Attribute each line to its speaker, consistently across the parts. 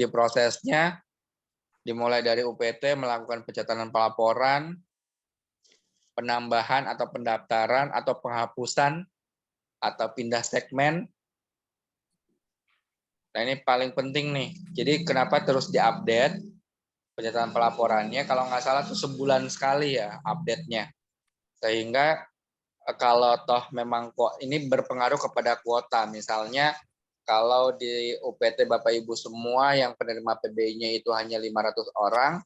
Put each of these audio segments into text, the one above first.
Speaker 1: di prosesnya dimulai dari UPT melakukan pencatatan pelaporan, penambahan atau pendaftaran atau penghapusan atau pindah segmen. Nah, ini paling penting nih. Jadi kenapa terus diupdate pencatatan pelaporannya? Kalau nggak salah tuh sebulan sekali ya update-nya. Sehingga kalau toh memang kok ini berpengaruh kepada kuota. Misalnya kalau di UPT Bapak Ibu semua yang penerima PBI-nya itu hanya 500 orang,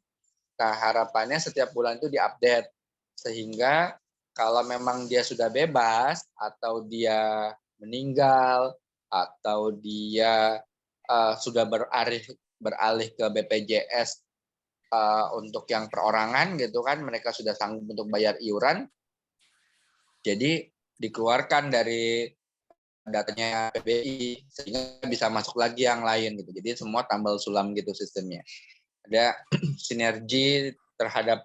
Speaker 1: nah harapannya setiap bulan itu diupdate. Sehingga kalau memang dia sudah bebas atau dia meninggal atau dia sudah beralih ke BPJS untuk yang perorangan gitu kan, mereka sudah sanggup untuk bayar iuran, jadi dikeluarkan dari datanya PBI sehingga bisa masuk lagi yang lain gitu. Jadi semua tambal sulam gitu sistemnya. Ada sinergi terhadap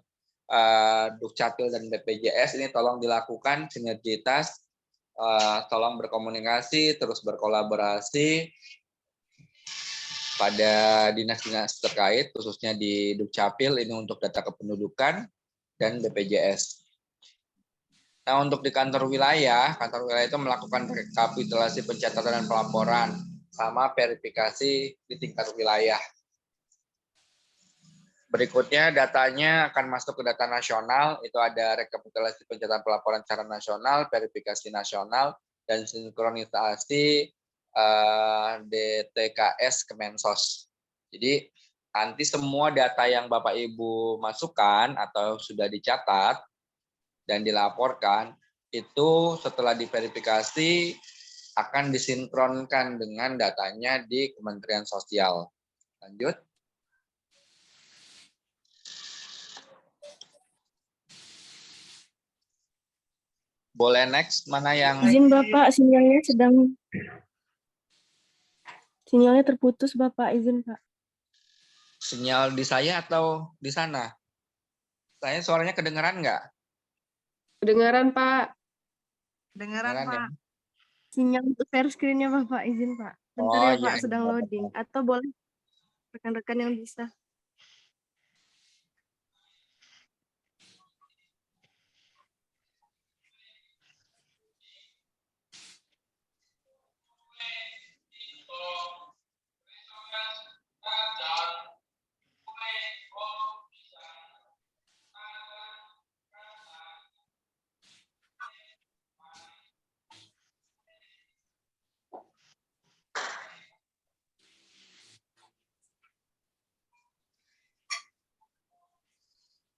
Speaker 1: Dukcapil dan BPJS ini tolong dilakukan sinergitas, tolong berkomunikasi, terus berkolaborasi pada dinas-dinas terkait, khususnya di Dukcapil ini untuk data kependudukan dan BPJS. Nah, untuk di kantor wilayah itu melakukan rekapitulasi pencatatan dan pelaporan sama verifikasi di tingkat wilayah. Berikutnya datanya akan masuk ke data nasional, itu ada rekapitulasi pencatatan pelaporan secara nasional, verifikasi nasional, dan sinkronisasi DTKS Kemensos. Jadi nanti semua data yang Bapak Ibu masukkan atau sudah dicatat dan dilaporkan, itu setelah diverifikasi akan disinkronkan dengan datanya di Kementerian Sosial. Lanjut. Boleh next, mana yang...
Speaker 2: Izin Bapak, sinyalnya terputus Bapak, izin Pak.
Speaker 1: Sinyal di saya atau di sana? Saya suaranya kedengeran nggak?
Speaker 3: Kedengaran, Pak.
Speaker 1: Kedengeran
Speaker 3: Pak.
Speaker 1: ya?
Speaker 2: Sinyal untuk share screen-nya Bapak, izin Pak. Bentar ya Pak, sedang loading. Atau boleh rekan-rekan yang bisa.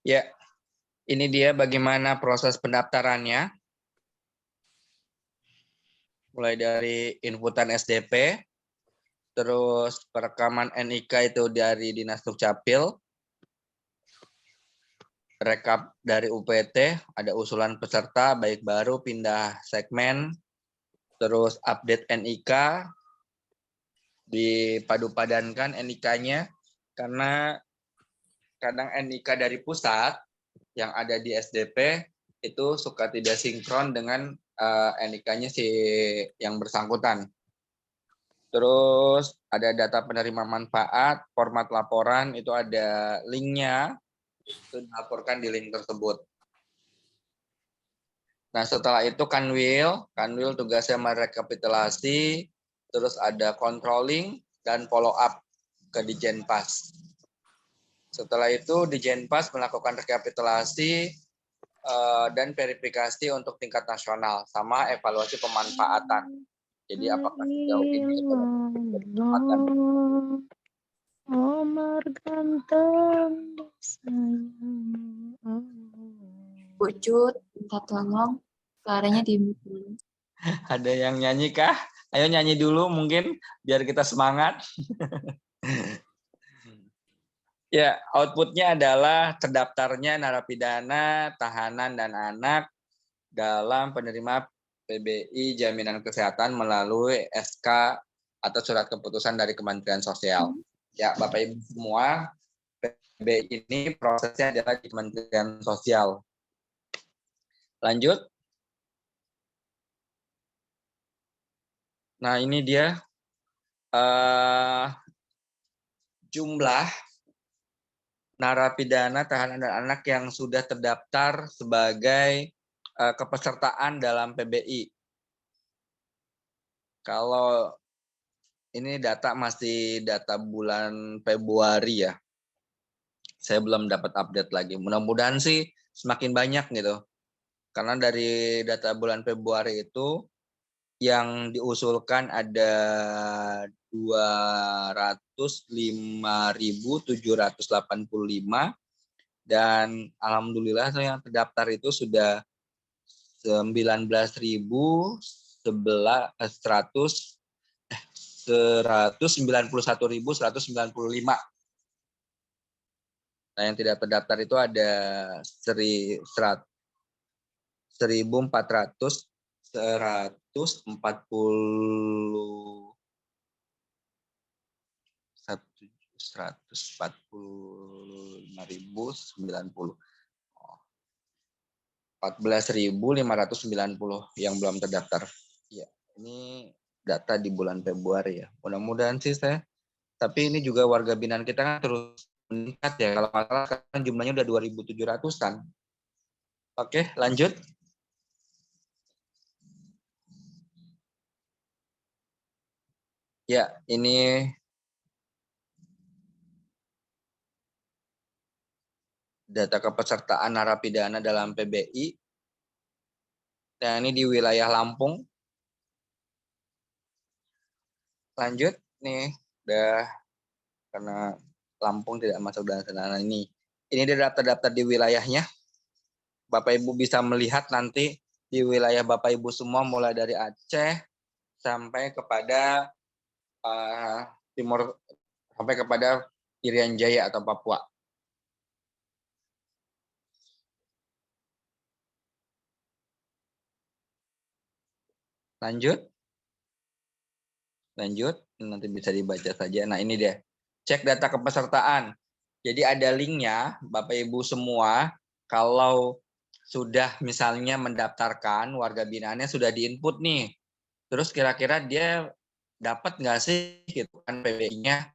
Speaker 1: Ya, ini dia bagaimana proses pendaftarannya. Mulai dari inputan SDP, terus perekaman NIK itu dari Dinas Dukcapil, rekap dari UPT, ada usulan peserta baik baru, pindah segmen, terus update NIK, dipadu-padankan NIK-nya, karena kadang NIK dari pusat yang ada di SDP itu suka tidak sinkron dengan NIK-nya si yang bersangkutan. Terus ada data penerima manfaat, format laporan, itu ada linknya, itu dilaporkan di link tersebut. Nah, setelah itu Kanwil tugasnya merekapitulasi, terus ada controlling dan follow up ke Dijenpas. Setelah itu Dijenpas melakukan rekapitulasi dan verifikasi untuk tingkat nasional, sama evaluasi pemanfaatan. Jadi apakah sejauh ini
Speaker 2: Omar ganteng sayang.
Speaker 4: Bu Cut, minta tolong suaranya di mute dulu.
Speaker 1: Ada yang nyanyi kah? Ayo nyanyi dulu mungkin biar kita semangat. Ya, outputnya adalah terdaftarnya narapidana, tahanan, dan anak dalam penerima PBI Jaminan Kesehatan melalui SK atau surat keputusan dari Kementerian Sosial. Ya, Bapak Ibu semua, PBI ini prosesnya adalah di Kementerian Sosial. Lanjut. Nah, ini dia jumlah narapidana tahanan dan anak yang sudah terdaftar sebagai kepesertaan dalam PBI. Kalau ini data masih data bulan Februari ya. Saya belum dapat update lagi. Mudah-mudahan sih semakin banyak gitu. Karena dari data bulan Februari itu yang diusulkan ada 205.785 dan alhamdulillah yang terdaftar itu sudah 191.195. Nah, yang tidak terdaftar itu ada 14.590 yang belum terdaftar. Ya, ini data di bulan Februari ya. Mudah-mudahan sih tapi ini juga warga binaan kita kan terus meningkat ya. Kalau nggak salah sekarang jumlahnya udah 2.700-an. Oke, lanjut. Ya, ini data kepesertaan narapidana dalam PBI. Dan ini di wilayah Lampung. Lanjut, nih udah karena Lampung tidak masuk dalam zona ini. Ini dia daftar-daftar di wilayahnya. Bapak Ibu bisa melihat nanti di wilayah Bapak Ibu semua mulai dari Aceh sampai kepada timur, sampai kepada Irian Jaya atau Papua. Lanjut. Nanti bisa dibaca saja. Nah, ini dia. Cek data kepesertaan. Jadi ada linknya, Bapak Ibu semua, kalau sudah misalnya mendaftarkan warga binaannya sudah diinput nih. Terus kira-kira dia dapat nggak sih gitu kan PBI-nya.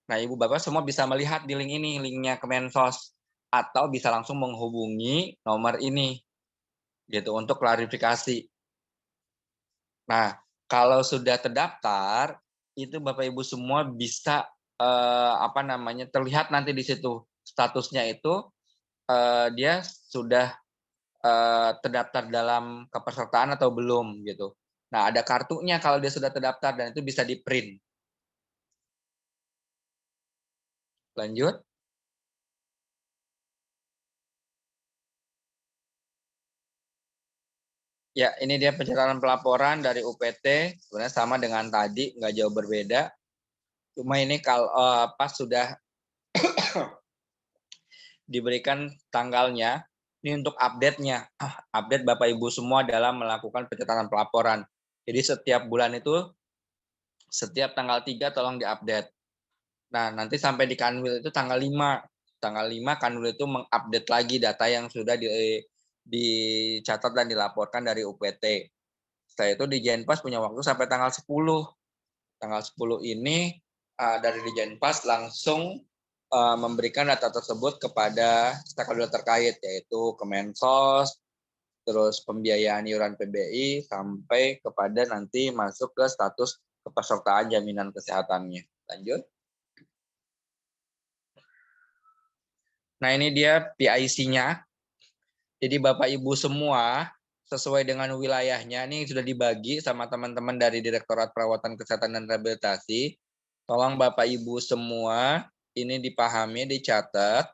Speaker 1: Nah, Ibu Bapak semua bisa melihat di link ini, linknya Kemensos, atau bisa langsung menghubungi nomor ini gitu untuk klarifikasi. Nah, kalau sudah terdaftar, itu Bapak Ibu semua bisa terlihat nanti di situ statusnya itu dia sudah terdaftar dalam kepesertaan atau belum gitu. Nah, ada kartunya kalau dia sudah terdaftar dan itu bisa di-print. Lanjut. Ya, ini dia pencatatan pelaporan dari UPT, sebenarnya sama dengan tadi, nggak jauh berbeda. Cuma ini kalau pas sudah diberikan tanggalnya, ini untuk update-nya. Update Bapak Ibu semua dalam melakukan pencatatan pelaporan. Jadi setiap bulan itu, setiap tanggal 3 tolong diupdate. Nah, nanti sampai di Kanwil itu tanggal 5. Tanggal 5 Kanwil itu mengupdate lagi data yang sudah dicatat dan dilaporkan dari UPT. Setelah itu di Jenpas punya waktu sampai tanggal 10. Tanggal 10 ini dari di Jenpas langsung memberikan data tersebut kepada stakeholder terkait, yaitu Kemensos, terus pembiayaan iuran PBI, sampai kepada nanti masuk ke status kepesertaan jaminan kesehatannya. Lanjut. Nah, ini dia PIC-nya. Jadi Bapak Ibu semua sesuai dengan wilayahnya, ini sudah dibagi sama teman-teman dari Direktorat Perawatan Kesehatan dan Rehabilitasi. Tolong Bapak Ibu semua ini dipahami, dicatat.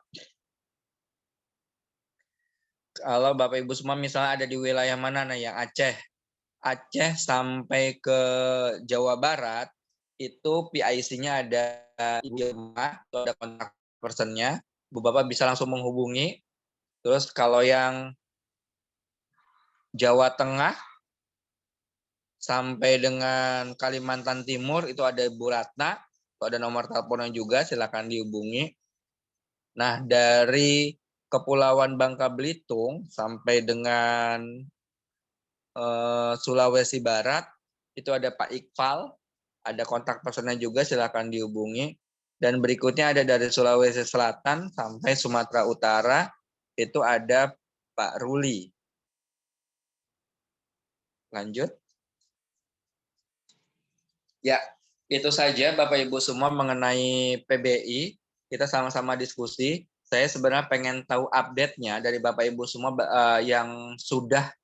Speaker 1: Kalau Bapak Ibu semua misalnya ada di wilayah mana, nah yang Aceh sampai ke Jawa Barat, itu PIC-nya ada di rumah, atau ada kontak personnya, Bu Bapak bisa langsung menghubungi. Terus kalau yang Jawa Tengah sampai dengan Kalimantan Timur itu ada Bu Ratna, itu ada nomor teleponnya juga, silakan dihubungi. Nah, dari Kepulauan Bangka Belitung sampai dengan Sulawesi Barat itu ada Pak Iqbal, ada kontak personnya juga, silakan dihubungi. Dan berikutnya ada dari Sulawesi Selatan sampai Sumatera Utara, itu ada Pak Ruli. Lanjut. Ya, itu saja Bapak Ibu semua mengenai PBI. Kita sama-sama diskusi. Saya sebenarnya pengen tahu update-nya dari Bapak Ibu semua yang sudah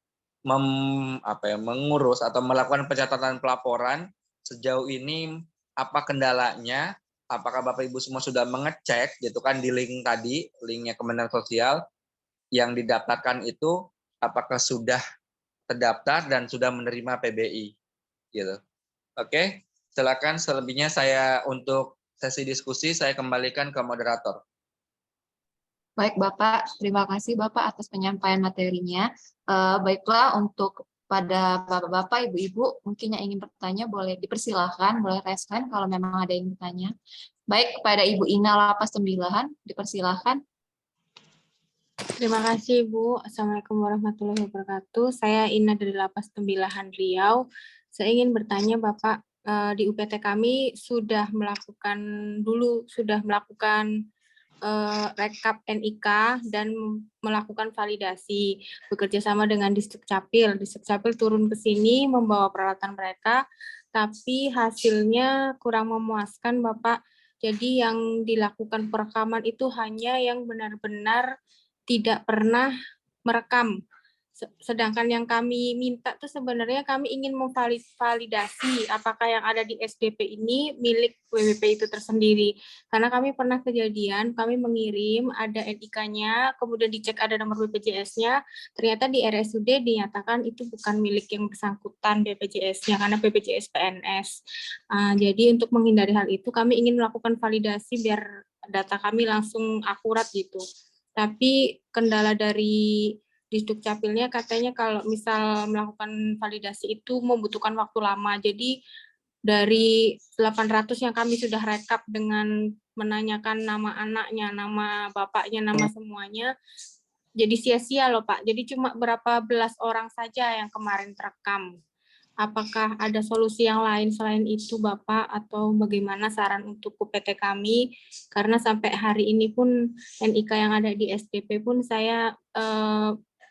Speaker 1: mengurus atau melakukan pencatatan pelaporan sejauh ini, apa kendalanya, apakah Bapak Ibu semua sudah mengecek gitu kan di link tadi, linknya Kementerian Sosial yang didaftarkan itu, apakah sudah terdaftar dan sudah menerima PBI gitu. Oke, silakan selebihnya saya untuk sesi diskusi saya kembalikan ke moderator.
Speaker 4: Baik Bapak, terima kasih Bapak atas penyampaian materinya. Baiklah, untuk pada Bapak-Bapak, Ibu-Ibu, mungkin yang ingin bertanya boleh dipersilahkan, boleh raise hand kalau memang ada yang bertanya. Baik, kepada Ibu Ina Lapas 9, dipersilahkan.
Speaker 5: Terima kasih Bu. Assalamualaikum warahmatullahi wabarakatuh. Saya Ina dari Lapas Tembilahan Riau. Saya ingin bertanya Bapak, di UPT kami sudah melakukan rekap NIK dan melakukan validasi bekerja sama dengan Distrik Capil. Distrik Capil turun ke sini membawa peralatan mereka, tapi hasilnya kurang memuaskan Bapak. Jadi yang dilakukan perekaman itu hanya yang benar-benar tidak pernah merekam. Sedangkan yang kami minta tuh sebenarnya kami ingin memvalidasi apakah yang ada di SDP ini milik WWP itu tersendiri. Karena kami pernah kejadian, kami mengirim ada NIK-nya, kemudian dicek ada nomor BPJS-nya, ternyata di RSUD dinyatakan itu bukan milik yang bersangkutan BPJS-nya, karena BPJS PNS. Jadi untuk menghindari hal itu, kami ingin melakukan validasi biar data kami langsung akurat gitu. Tapi kendala dari Distrik Capilnya katanya kalau misal melakukan validasi itu membutuhkan waktu lama. Jadi dari 800 yang kami sudah rekap dengan menanyakan nama anaknya, nama bapaknya, nama semuanya, jadi sia-sia loh Pak. Jadi cuma berapa belas orang saja yang kemarin terekam. Apakah ada solusi yang lain selain itu Bapak, atau bagaimana saran untuk UPT kami? Karena sampai hari ini pun NIK yang ada di SDP pun saya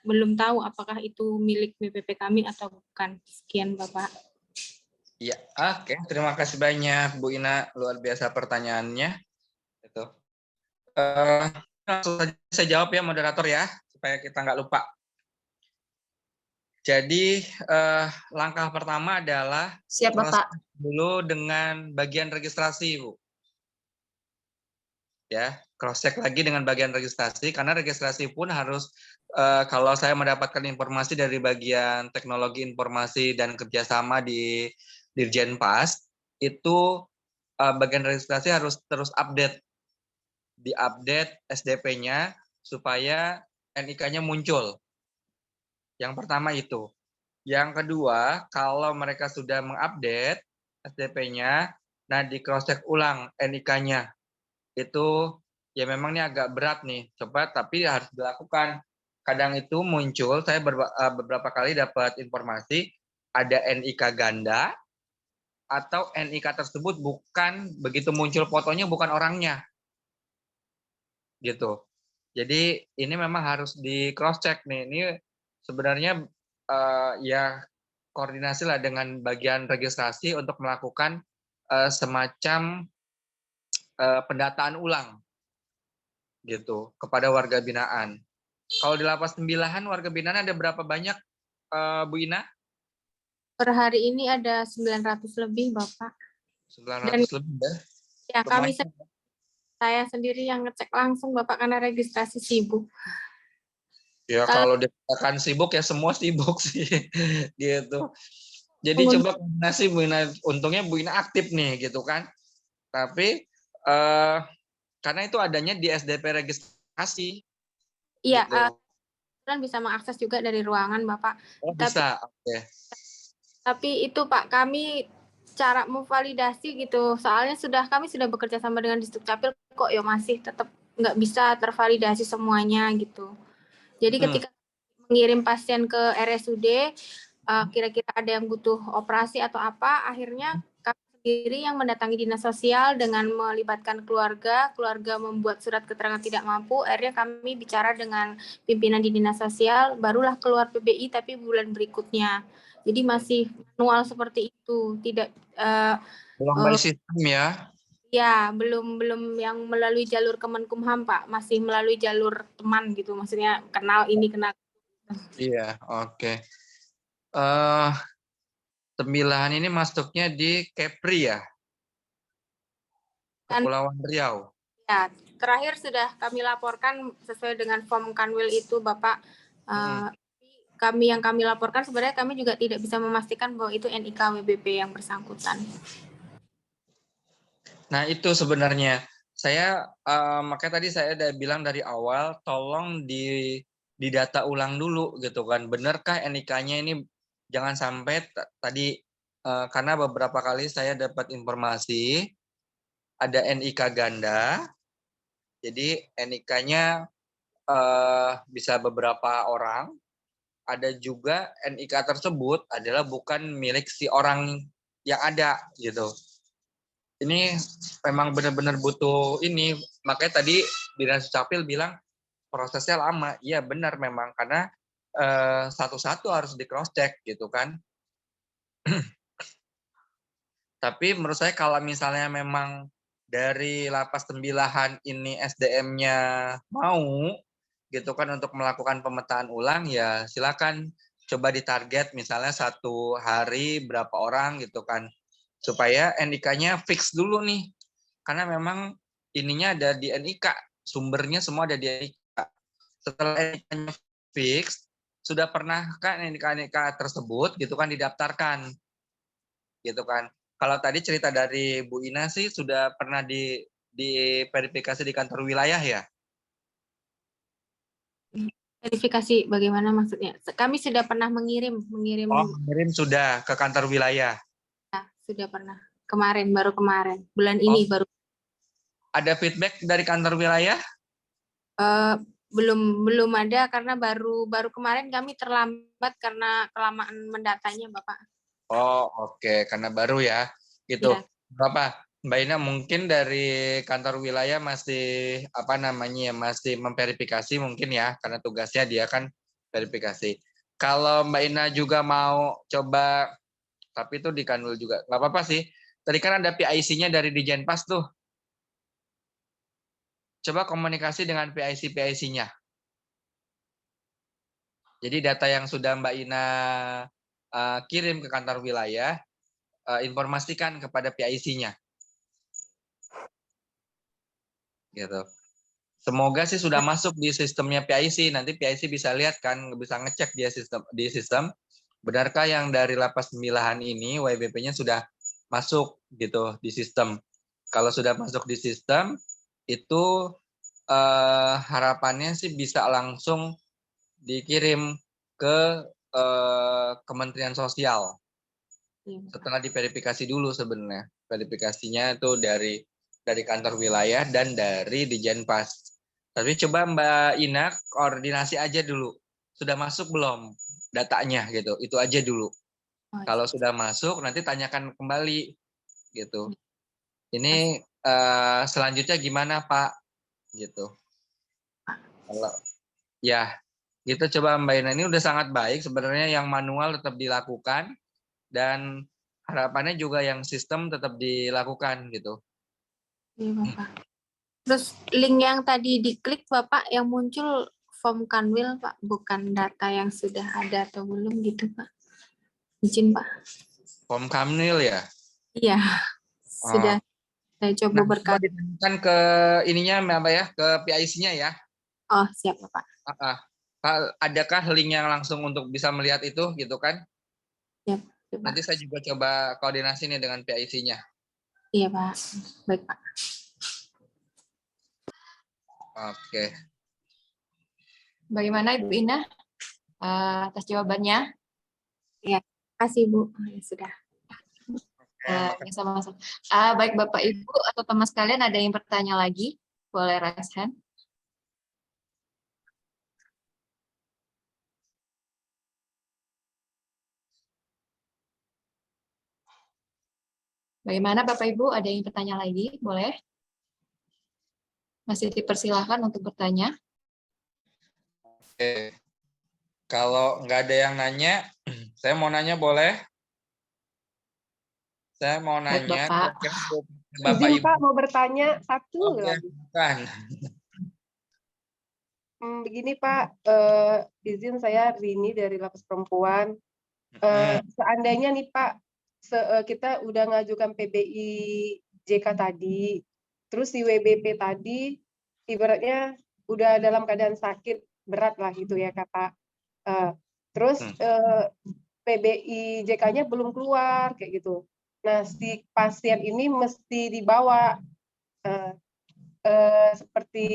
Speaker 5: belum tahu apakah itu milik BPP kami atau bukan. Sekian Bapak.
Speaker 1: Ya, oke. Terima kasih banyak Bu Ina, luar biasa pertanyaannya. Itu. Langsung saja saya jawab ya moderator ya, supaya kita nggak lupa. Jadi langkah pertama adalah
Speaker 4: Siap Bapak.
Speaker 1: dulu dengan bagian registrasi, Bu. Ya, cross check lagi dengan bagian registrasi, karena registrasi pun harus kalau saya mendapatkan informasi dari bagian teknologi informasi dan kerjasama di Dirjen Pas, itu bagian registrasi harus terus update, diupdate SDP-nya supaya NIK-nya muncul. Yang pertama itu. Yang kedua, kalau mereka sudah mengupdate SDP-nya, nah di cross check ulang NIK-nya. Itu ya memang ini agak berat nih, coba tapi harus dilakukan. Kadang itu muncul, saya beberapa kali dapat informasi ada NIK ganda atau NIK tersebut bukan begitu muncul fotonya bukan orangnya. Gitu. Jadi ini memang harus di cross check nih. Ini sebenarnya ya koordinasi lah dengan bagian registrasi untuk melakukan semacam pendataan ulang gitu kepada warga binaan. Kalau di Lapas Tembilahan warga binaan ada berapa banyak Bu Ina?
Speaker 5: Per hari ini ada 900 lebih Bapak.
Speaker 1: 900 lebih ya?
Speaker 5: Ya, saya sendiri yang ngecek langsung Bapak karena registrasi sibuk.
Speaker 1: Ya kalau dikatakan sibuk ya semua sibuk sih gitu. Jadi coba koordinasi Bu Ina, untungnya Bu Ina aktif nih gitu kan. Tapi karena itu adanya di SDP registrasi.
Speaker 5: Iya,
Speaker 1: gitu.
Speaker 5: kan bisa mengakses juga dari ruangan Bapak.
Speaker 1: Oh, bisa. Oke.
Speaker 5: Tapi itu Pak, kami cara memvalidasi gitu. Soalnya kami sudah bekerja sama dengan Distrik Capil kok ya masih tetap nggak bisa tervalidasi semuanya gitu. Jadi ketika mengirim pasien ke RSUD, kira-kira ada yang butuh operasi atau apa, akhirnya kami sendiri yang mendatangi dinas sosial dengan melibatkan keluarga, keluarga membuat surat keterangan tidak mampu, akhirnya kami bicara dengan pimpinan di dinas sosial, barulah keluar PBI tapi bulan berikutnya. Jadi masih manual seperti itu, tidak
Speaker 1: Belum by sistem ya.
Speaker 5: ya belum yang melalui jalur Kemenkumham Pak, masih melalui jalur teman gitu, maksudnya kenal ini kenal.
Speaker 1: Iya, oke. Eh, Tembilahan ini masuknya di Kepri ya,
Speaker 5: Dan
Speaker 1: Kepulauan Riau.
Speaker 5: ya, terakhir sudah kami laporkan sesuai dengan form Kanwil itu Bapak. Kami yang kami laporkan sebenarnya kami juga tidak bisa memastikan bahwa itu NIK WBP yang bersangkutan.
Speaker 1: Nah itu sebenarnya saya makanya tadi saya udah bilang dari awal, tolong didata ulang dulu gitu kan. Benarkah NIK-nya ini jangan sampai tadi karena beberapa kali saya dapat informasi ada NIK ganda. Jadi NIK-nya bisa beberapa orang. Ada juga NIK tersebut adalah bukan milik si orang yang ada gitu. Ini memang benar-benar butuh ini. Makanya tadi Dinas Capil bilang prosesnya lama. Iya benar memang karena satu-satu harus di cross check gitu kan. Tapi menurut saya kalau misalnya memang dari Lapas Tembilahan ini SDM-nya mau gitu kan untuk melakukan pemetaan ulang, ya silakan coba ditarget misalnya 1 hari berapa orang gitu kan, supaya NIK-nya fix dulu nih, karena memang ininya ada di NIK, sumbernya semua ada di NIK. Setelah NIK-nya fix, sudah pernahkah NIK-NIK tersebut gitu kan didaftarkan gitu kan. Kalau tadi cerita dari Bu Ina sih sudah pernah diverifikasi di kantor wilayah ya?
Speaker 5: Verifikasi bagaimana maksudnya? Kami sudah pernah mengirim
Speaker 1: Oh, mengirim sudah ke kantor wilayah.
Speaker 5: ya, sudah pernah. Baru kemarin. Bulan ini baru.
Speaker 1: Ada feedback dari kantor wilayah?
Speaker 5: Belum ada karena baru kemarin kami terlambat karena kelamaan mendatanya Bapak.
Speaker 1: Oh, oke, karena baru ya. Gitu.
Speaker 5: Ya.
Speaker 1: Bapak, Mbak Ina mungkin dari kantor wilayah masih apa namanya ya, masih memverifikasi mungkin ya, karena tugasnya dia kan verifikasi. Kalau Mbak Ina juga mau coba, tapi itu di Kanwil juga, nggak apa-apa sih. Tadi kan ada PIC-nya dari Dijenpas tuh. Coba komunikasi dengan PIC-PIC-nya. Jadi data yang sudah Mbak Ina kirim ke kantor wilayah, informasikan kepada PIC-nya. Gitu. Semoga sih sudah masuk di sistemnya PIC. Nanti PIC bisa lihat kan, bisa ngecek di sistem benarkah yang dari Lapas Tembilahan ini WBP-nya sudah masuk gitu di sistem. Kalau sudah masuk di sistem itu harapannya sih bisa langsung dikirim ke Kementerian Sosial. Setelah diverifikasi dulu sebenarnya. Verifikasinya itu dari kantor wilayah dan dari Dijenpas. Tapi coba Mbak Ina koordinasi aja dulu. Sudah masuk belum datanya gitu. Itu aja dulu. Kalau sudah masuk nanti tanyakan kembali gitu. Ini selanjutnya gimana Pak? Gitu. Kalau ya gitu coba Mbak Ina, ini udah sangat baik sebenarnya, yang manual tetap dilakukan dan harapannya juga yang sistem tetap dilakukan gitu.
Speaker 5: Iya, Bapak. Terus link yang tadi diklik Bapak yang muncul form Kanwil Pak, bukan data yang sudah ada atau belum gitu Pak. Izin Pak.
Speaker 1: Form Kamnil ya?
Speaker 5: Iya, sudah saya coba berkali.
Speaker 1: Ditanyakan ke ininya apa ya, ke PIC-nya ya.
Speaker 5: Oh, siap Bapak.
Speaker 1: Adakah link yang langsung untuk bisa melihat itu gitu kan?
Speaker 5: Siap.
Speaker 1: Nanti saya juga coba koordinasi nih dengan PIC-nya.
Speaker 5: Iya Pak, baik Pak.
Speaker 1: Oke.
Speaker 4: Bagaimana Ibu Ina atas jawabannya?
Speaker 5: Ya, terima kasih Bu. Ya, sudah.
Speaker 4: Sama-sama. Baik Bapak Ibu atau teman sekalian, ada yang bertanya lagi? Boleh raise hand. Bagaimana Bapak Ibu, ada yang bertanya lagi? Boleh? Masih dipersilahkan untuk bertanya.
Speaker 1: Oke. Kalau nggak ada yang nanya, saya mau nanya boleh? Saya mau
Speaker 4: Baik,
Speaker 1: nanya,
Speaker 4: Bapak.
Speaker 1: kira-kira Bapak
Speaker 3: Izin
Speaker 1: Ibu.
Speaker 3: Pak, mau bertanya satu
Speaker 1: Oke,
Speaker 3: lagi.
Speaker 1: bukan.
Speaker 3: Begini Pak, izin saya Rini dari Lapas Perempuan. Seandainya nih Pak, kita udah ngajukan PBI JK tadi, terus si WBP tadi ibaratnya udah dalam keadaan sakit berat lah gitu ya Kak. Terus PBI JK-nya belum keluar kayak gitu. Nah, si pasien ini mesti dibawa seperti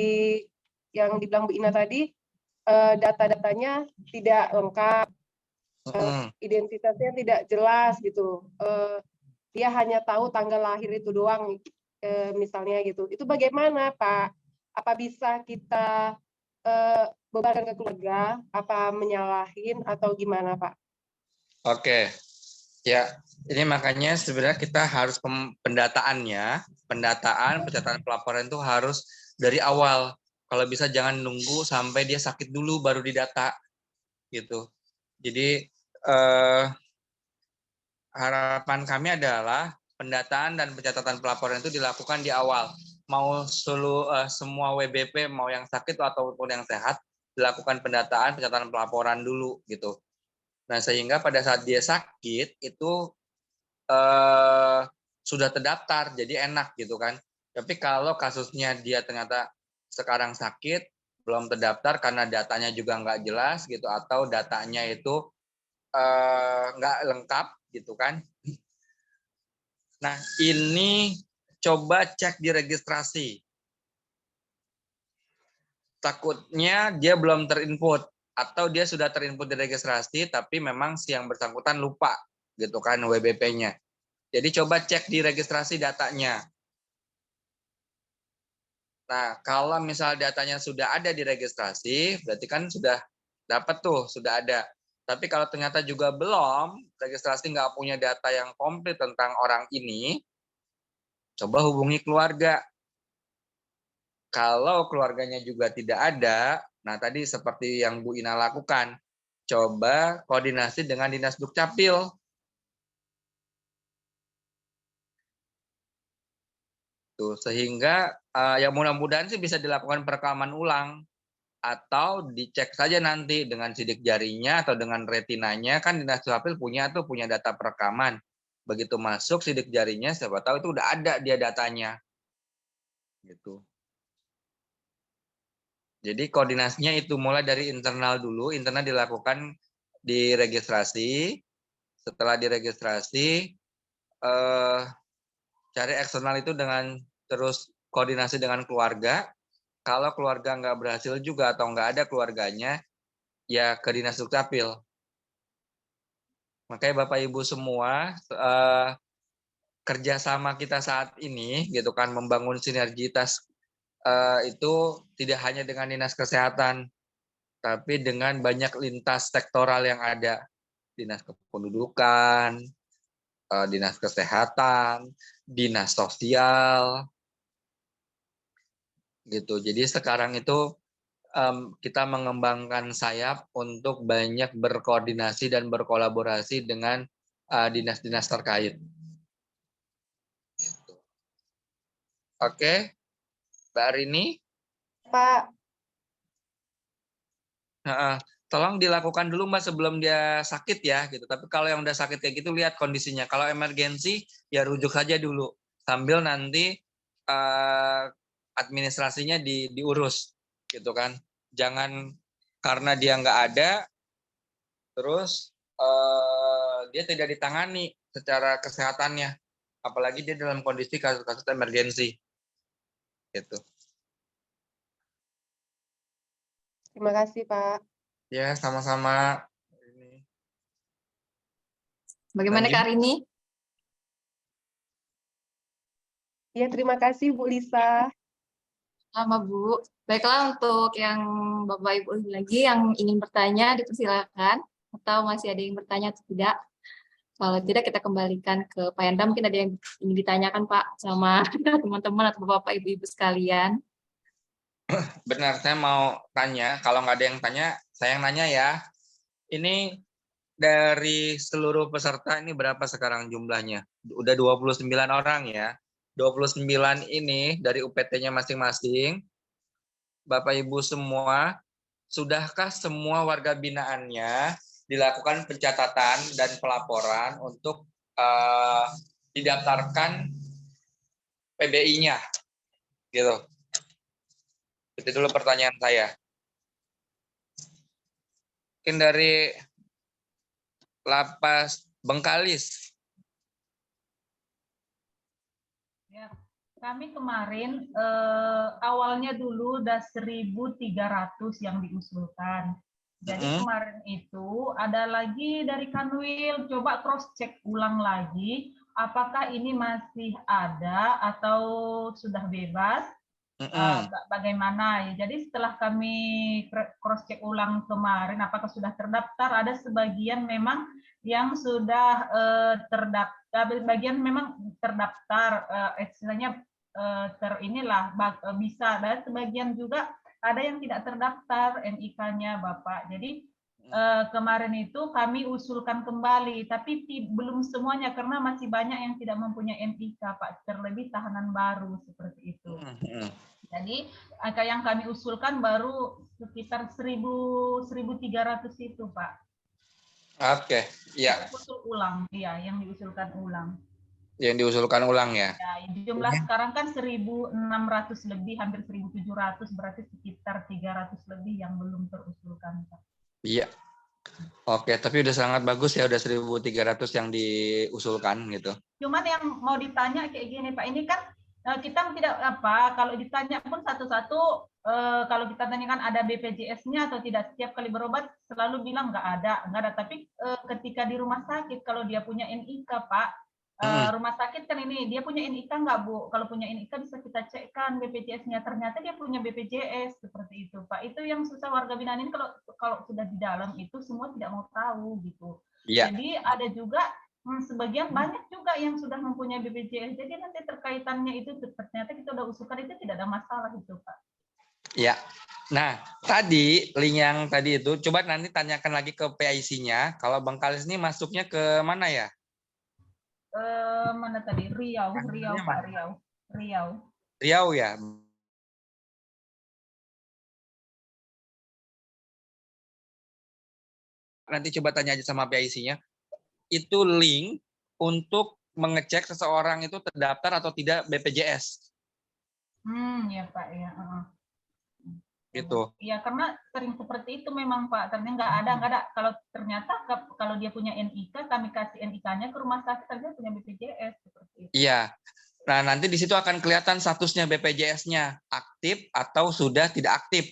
Speaker 3: yang dibilang Bu Ina tadi, data-datanya tidak lengkap, identitasnya tidak jelas gitu. Dia hanya tahu tanggal lahir itu doang, misalnya gitu. Itu bagaimana Pak? Apa bisa kita bebankan ke keluarga? Apa menyalahin atau gimana Pak?
Speaker 1: Oke, ya ini makanya sebenarnya kita harus pendataan pencatatan pelaporan itu harus dari awal. Kalau bisa jangan nunggu sampai dia sakit dulu baru didata gitu. Jadi harapan kami adalah pendataan dan pencatatan pelaporan itu dilakukan di awal. Mau semua WBP mau yang sakit ataupun yang sehat dilakukan pendataan pencatatan pelaporan dulu gitu. Nah, sehingga pada saat dia sakit itu sudah terdaftar, jadi enak gitu kan. Tapi kalau kasusnya dia ternyata sekarang sakit, belum terdaftar karena datanya juga nggak jelas gitu, atau datanya itu nggak lengkap gitu kan. Nah, ini coba cek di registrasi. Takutnya dia belum terinput, atau dia sudah terinput di registrasi tapi memang si yang bersangkutan lupa gitu kan WBP-nya. Jadi coba cek di registrasi datanya. Nah, kalau misal datanya sudah ada di registrasi, berarti kan sudah dapat tuh, sudah ada. Tapi kalau ternyata juga belum, registrasi nggak punya data yang komplit tentang orang ini, coba hubungi keluarga. Kalau keluarganya juga tidak ada, nah tadi seperti yang Bu Ina lakukan, coba koordinasi dengan Dinas Dukcapil. Tuh, sehingga yang mudah-mudahan sih bisa dilakukan perekaman ulang atau dicek saja nanti dengan sidik jarinya atau dengan retinanya, kan Dinas Dukcapil punya data perekaman. Begitu masuk sidik jarinya, siapa tahu itu udah ada dia datanya. Gitu. Jadi koordinasinya itu mulai dari internal dulu, internal dilakukan di registrasi, setelah diregistrasi cari eksternal itu dengan terus koordinasi dengan keluarga. Kalau keluarga nggak berhasil juga atau nggak ada keluarganya, ya ke Dinas Dukcapil. Makanya Bapak Ibu semua kerjasama kita saat ini, gitu kan, membangun sinergitas itu tidak hanya dengan Dinas Kesehatan, tapi dengan banyak lintas sektoral yang ada. Dinas Kependudukan, Dinas Kesehatan, Dinas Sosial, gitu. Jadi sekarang itu kita mengembangkan sayap untuk banyak berkoordinasi dan berkolaborasi dengan dinas-dinas terkait. Gitu. Oke, Mbak Rini.
Speaker 3: Pak.
Speaker 1: Tolong dilakukan dulu Mbak sebelum dia sakit ya gitu. Tapi kalau yang udah sakit kayak gitu lihat kondisinya. Kalau emergensi ya rujuk saja dulu sambil nanti administrasinya diurus gitu kan. Jangan karena dia nggak ada terus dia tidak ditangani secara kesehatannya. Apalagi dia dalam kondisi kasus-kasus emergensi. Gitu.
Speaker 3: Terima kasih Pak.
Speaker 1: Ya, sama-sama.
Speaker 4: Bagaimana Kak Rini?
Speaker 3: Ya, terima kasih Bu Lisa.
Speaker 4: Sama Bu. Baiklah, untuk yang Bapak Ibu lagi yang ingin bertanya, dipersilakan. Atau masih ada yang bertanya atau tidak? Kalau tidak kita kembalikan ke Pak Hendra. Mungkin ada yang ingin ditanyakan Pak sama teman-teman atau Bapak Ibu-Ibu sekalian.
Speaker 1: Benar, saya mau tanya. Kalau nggak ada yang tanya, saya yang nanya ya. Ini dari seluruh peserta ini berapa sekarang jumlahnya? Udah 29 orang ya. 29 ini dari UPT-nya masing-masing. Bapak Ibu semua, sudahkah semua warga binaannya dilakukan pencatatan dan pelaporan untuk didaftarkan PBI-nya? Gitu. Itu dulu pertanyaan saya. Mungkin dari Lapas Bengkalis.
Speaker 6: Ya, kami kemarin awalnya dulu udah 1.300 yang diusulkan. Jadi kemarin itu ada lagi dari Kanwil, coba cross check ulang lagi apakah ini masih ada atau sudah bebas. Bagaimana ya? Jadi setelah kami cross check ulang kemarin apakah sudah terdaftar, ada sebagian memang yang sudah terdaftar, bagian memang terdaftar istilahnya bisa, dan sebagian juga ada yang tidak terdaftar NIK-nya Bapak. Jadi kemarin itu kami usulkan kembali, tapi belum semuanya karena masih banyak yang tidak mempunyai NIK Pak, terlebih tahanan baru seperti itu. Jadi angka yang kami usulkan baru sekitar 1.300 itu Pak.
Speaker 1: Oke, ya.
Speaker 6: Usul ulang, ya, yang diusulkan ulang.
Speaker 1: Yang diusulkan ulang ya.
Speaker 6: Ya, jumlah sekarang kan 1.600 lebih, hampir 1.700, berarti sekitar 300 lebih yang belum terusulkan Pak.
Speaker 1: Iya. Oke, tapi udah sangat bagus ya, udah 1.300 yang diusulkan gitu.
Speaker 6: Cuman yang mau ditanya kayak gini Pak, ini kan kita tidak kalau ditanya pun satu-satu, kalau kita tanyakan ada BPJS-nya atau tidak, setiap kali berobat selalu bilang nggak ada. Tapi ketika di rumah sakit kalau dia punya NIK Pak, rumah sakit kan ini dia punya NIK nggak Bu? Kalau punya NIK bisa kita cekkan BPJS-nya, ternyata dia punya BPJS seperti itu Pak. Itu yang susah warga binaan ini, kalau sudah di dalam itu semua tidak mau tahu gitu. Iya. Jadi ada juga sebagian banyak juga yang sudah mempunyai BPJS. Jadi nanti terkaitannya itu ternyata kita udah usulkan itu tidak ada masalah itu Pak.
Speaker 1: Ya. Nah, tadi link yang tadi itu coba nanti tanyakan lagi ke PIC-nya. Kalau Bengkalis ini masuknya ke mana ya?
Speaker 6: Mana tadi? Riau Pak, Riau
Speaker 1: ya. Nanti coba tanya aja sama PIC-nya. Itu link untuk mengecek seseorang itu terdaftar atau tidak BPJS.
Speaker 6: Ya Pak, ya.
Speaker 1: Gitu.
Speaker 6: Iya, karena sering seperti itu memang Pak. Ternyata nggak ada. Kalau ternyata kalau dia punya NIK, kami kasih NIK-nya ke rumah sakit, dia punya BPJS seperti itu.
Speaker 1: Iya. Nah, nanti di situ akan kelihatan statusnya BPJS-nya aktif atau sudah tidak aktif.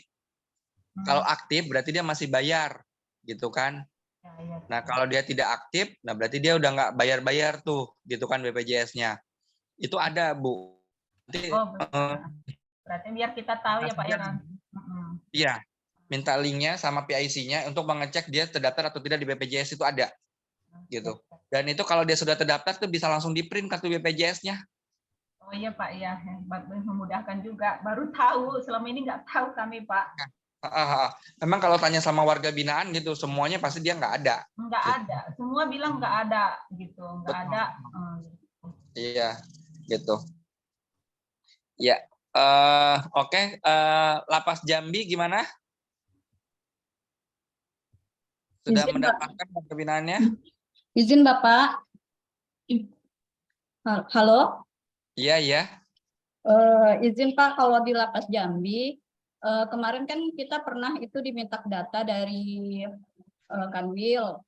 Speaker 1: Kalau aktif berarti dia masih bayar, gitu kan? Ya. Nah, kalau dia tidak aktif, nah berarti dia udah nggak bayar-bayar tuh, gitu kan BPJS-nya. Itu ada, Bu. Nanti,
Speaker 6: berarti biar kita tahu ya Pak ya.
Speaker 1: Iya, minta linknya sama PIC-nya untuk mengecek dia terdaftar atau tidak di BPJS, itu ada, gitu. Dan itu kalau dia sudah terdaftar tuh bisa langsung di print kartu BPJS-nya.
Speaker 6: Oh iya Pak, ya, memudahkan juga. Baru tahu, selama ini nggak tahu kami Pak.
Speaker 1: Memang kalau tanya sama warga binaan gitu, semuanya pasti dia nggak ada.
Speaker 6: Nggak ada, semua bilang nggak ada gitu, nggak ada.
Speaker 1: Iya, gitu. Ya, oke. Lapas Jambi gimana? Sudah
Speaker 7: Izin,
Speaker 1: mendapatkan warga binaannya?
Speaker 7: Izin Bapak. Halo?
Speaker 1: Iya, iya.
Speaker 7: Izin Pak, kalau di Lapas Jambi, kemarin kan kita pernah itu diminta data dari Kanwil.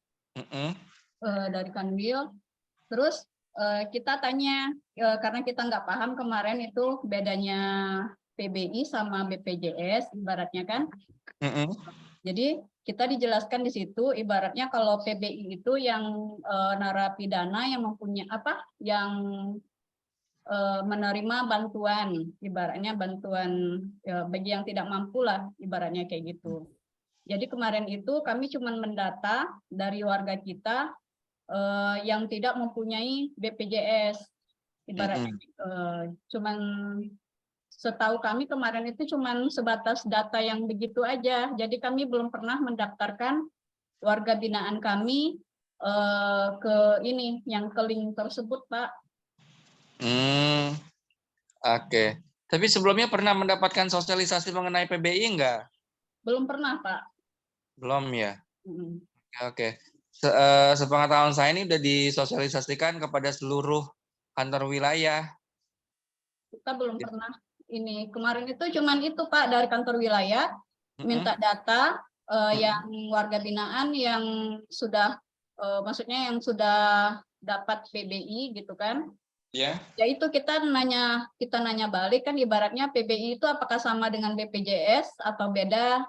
Speaker 7: Dari Kanwil. Terus kita tanya, karena kita nggak paham kemarin itu bedanya PBI sama BPJS, ibaratnya kan. Jadi kita dijelaskan di situ, ibaratnya kalau PBI itu yang narapidana yang mempunyai yang menerima bantuan, ibaratnya bantuan bagi yang tidak mampu lah, ibaratnya kayak gitu. Jadi kemarin itu kami cuma mendata dari warga kita yang tidak mempunyai BPJS. Ibaratnya cuman setahu kami kemarin itu cuman sebatas data yang begitu aja. Jadi kami belum pernah mendaftarkan warga binaan kami ke ini yang ke link tersebut, Pak.
Speaker 1: Oke. Tapi sebelumnya pernah mendapatkan sosialisasi mengenai PBI enggak?
Speaker 7: Belum pernah, Pak.
Speaker 1: Belum ya. Oke. Sepengetahuan saya ini udah disosialisasikan kepada seluruh kantor wilayah.
Speaker 7: Kita belum pernah ini. Kemarin itu cuman itu, Pak, dari kantor wilayah minta data yang warga binaan yang sudah maksudnya yang sudah dapat PBI gitu kan.
Speaker 1: Ya.
Speaker 7: Ya itu kita nanya balik kan, ibaratnya PBI itu apakah sama dengan BPJS atau beda?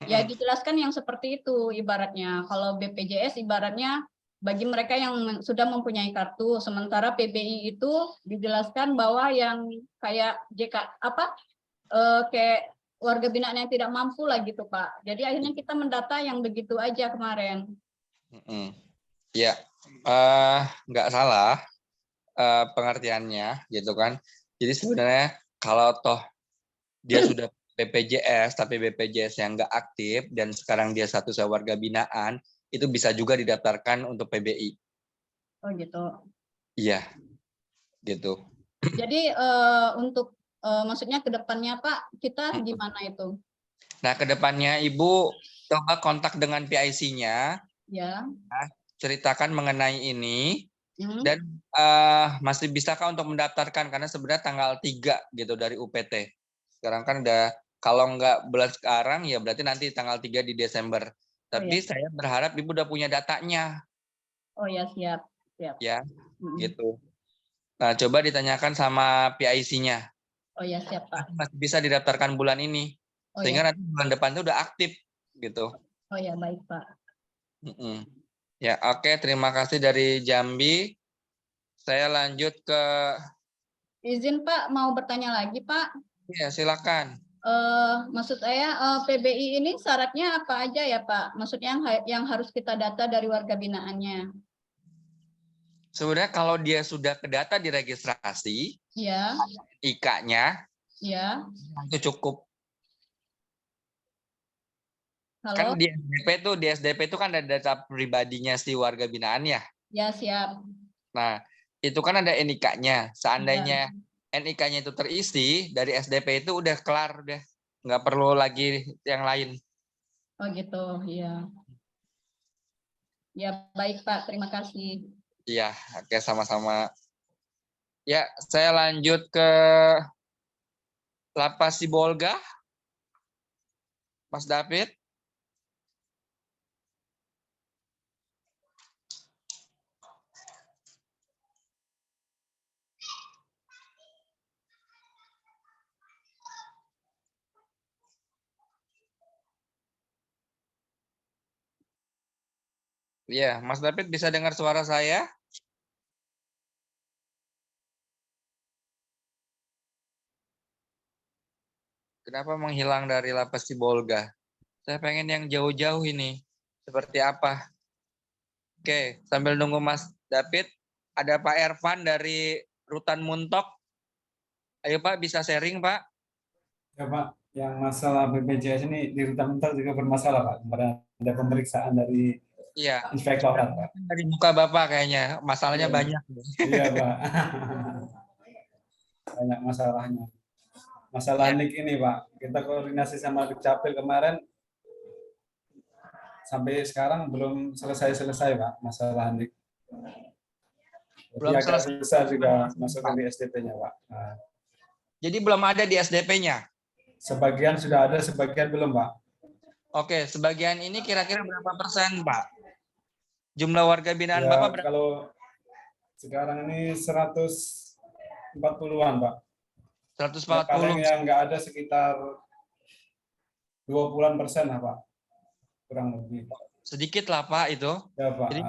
Speaker 7: Ya dijelaskan yang seperti itu ibaratnya. Kalau BPJS ibaratnya bagi mereka yang sudah mempunyai kartu, sementara PBI itu dijelaskan bahwa yang kayak kayak warga binaan yang tidak mampu lah gitu, Pak. Jadi akhirnya kita mendata yang begitu aja kemarin.
Speaker 1: Ya, nggak salah pengertiannya gitu kan. Jadi sebenarnya kalau toh dia sudah BPJS tapi BPJS yang nggak aktif dan sekarang dia statusnya warga binaan, itu bisa juga didaftarkan untuk PBI.
Speaker 7: Oh gitu.
Speaker 1: Iya, gitu.
Speaker 7: Jadi untuk maksudnya ke depannya Pak, kita gimana itu?
Speaker 1: Nah, ke depannya Ibu coba kontak dengan PIC-nya.
Speaker 7: Ya.
Speaker 1: Ceritakan mengenai ini. Dan masih bisakah untuk mendaftarkan? Karena sebenarnya tanggal 3 gitu dari UPT. Sekarang kan udah, kalau nggak bulan sekarang ya berarti nanti tanggal 3 di Desember. Tapi saya berharap Ibu udah punya datanya.
Speaker 7: Oh ya, siap.
Speaker 1: Ya, gitu. Nah, coba ditanyakan sama PIC-nya.
Speaker 7: Oh ya, siap Pak.
Speaker 1: Masih bisa didaftarkan bulan ini. Sehingga nanti bulan depan itu udah aktif gitu.
Speaker 7: Oh ya, baik Pak.
Speaker 1: Ya, oke. Terima kasih dari Jambi. Saya lanjut ke...
Speaker 7: Izin Pak, mau bertanya lagi Pak?
Speaker 1: Ya, silakan.
Speaker 7: Maksud saya PBI ini syaratnya apa aja ya Pak? Maksudnya yang harus kita data dari warga binaannya?
Speaker 1: Sebenarnya kalau dia sudah kedata di registrasi,
Speaker 7: ya,
Speaker 1: IK-nya,
Speaker 7: ya,
Speaker 1: itu cukup.
Speaker 7: Halo?
Speaker 1: Kan di SDP itu kan ada data pribadinya si warga binaan ya.
Speaker 7: Ya, siap.
Speaker 1: Nah, itu kan ada NIK-nya. Seandainya NIK-nya itu terisi, dari SDP itu udah kelar, udah nggak perlu lagi yang lain.
Speaker 7: Oh gitu, iya. Ya, baik Pak, terima kasih.
Speaker 1: Iya, oke, sama-sama. Ya, saya lanjut ke Lapas Sibolga. Mas David. Iya, Mas David bisa dengar suara saya? Kenapa menghilang dari Lapas Sibolga? Saya pengen yang jauh-jauh ini. Seperti apa? Oke, sambil nunggu Mas David, ada Pak Ervan dari Rutan Muntok. Ayo Pak, bisa sharing Pak?
Speaker 8: Ya Pak, yang masalah BPJS ini di Rutan Muntok juga bermasalah Pak. Ada pemeriksaan dari inspektorat Pak.
Speaker 1: Dari muka Bapak kayaknya, masalahnya banyak.
Speaker 8: Iya Pak. Banyak masalahnya. Masalah NIK ini Pak, kita koordinasi sama Dukcapil kemarin, sampai sekarang belum selesai Pak, masalah NIK. Belum agak susah juga masuk di SDP-nya Pak. Nah.
Speaker 1: Jadi belum ada di SDP-nya?
Speaker 8: Sebagian sudah ada, sebagian belum Pak.
Speaker 1: Oke, sebagian ini kira-kira berapa persen Pak? Jumlah warga binaan Bapak berapa?
Speaker 8: Kalau sekarang ini 140-an Pak.
Speaker 1: 140.
Speaker 8: Paling yang nggak ada sekitar 20% lah Pak, kurang lebih.
Speaker 1: Sedikit lah Pak itu.
Speaker 8: Ya Pak. Jadi,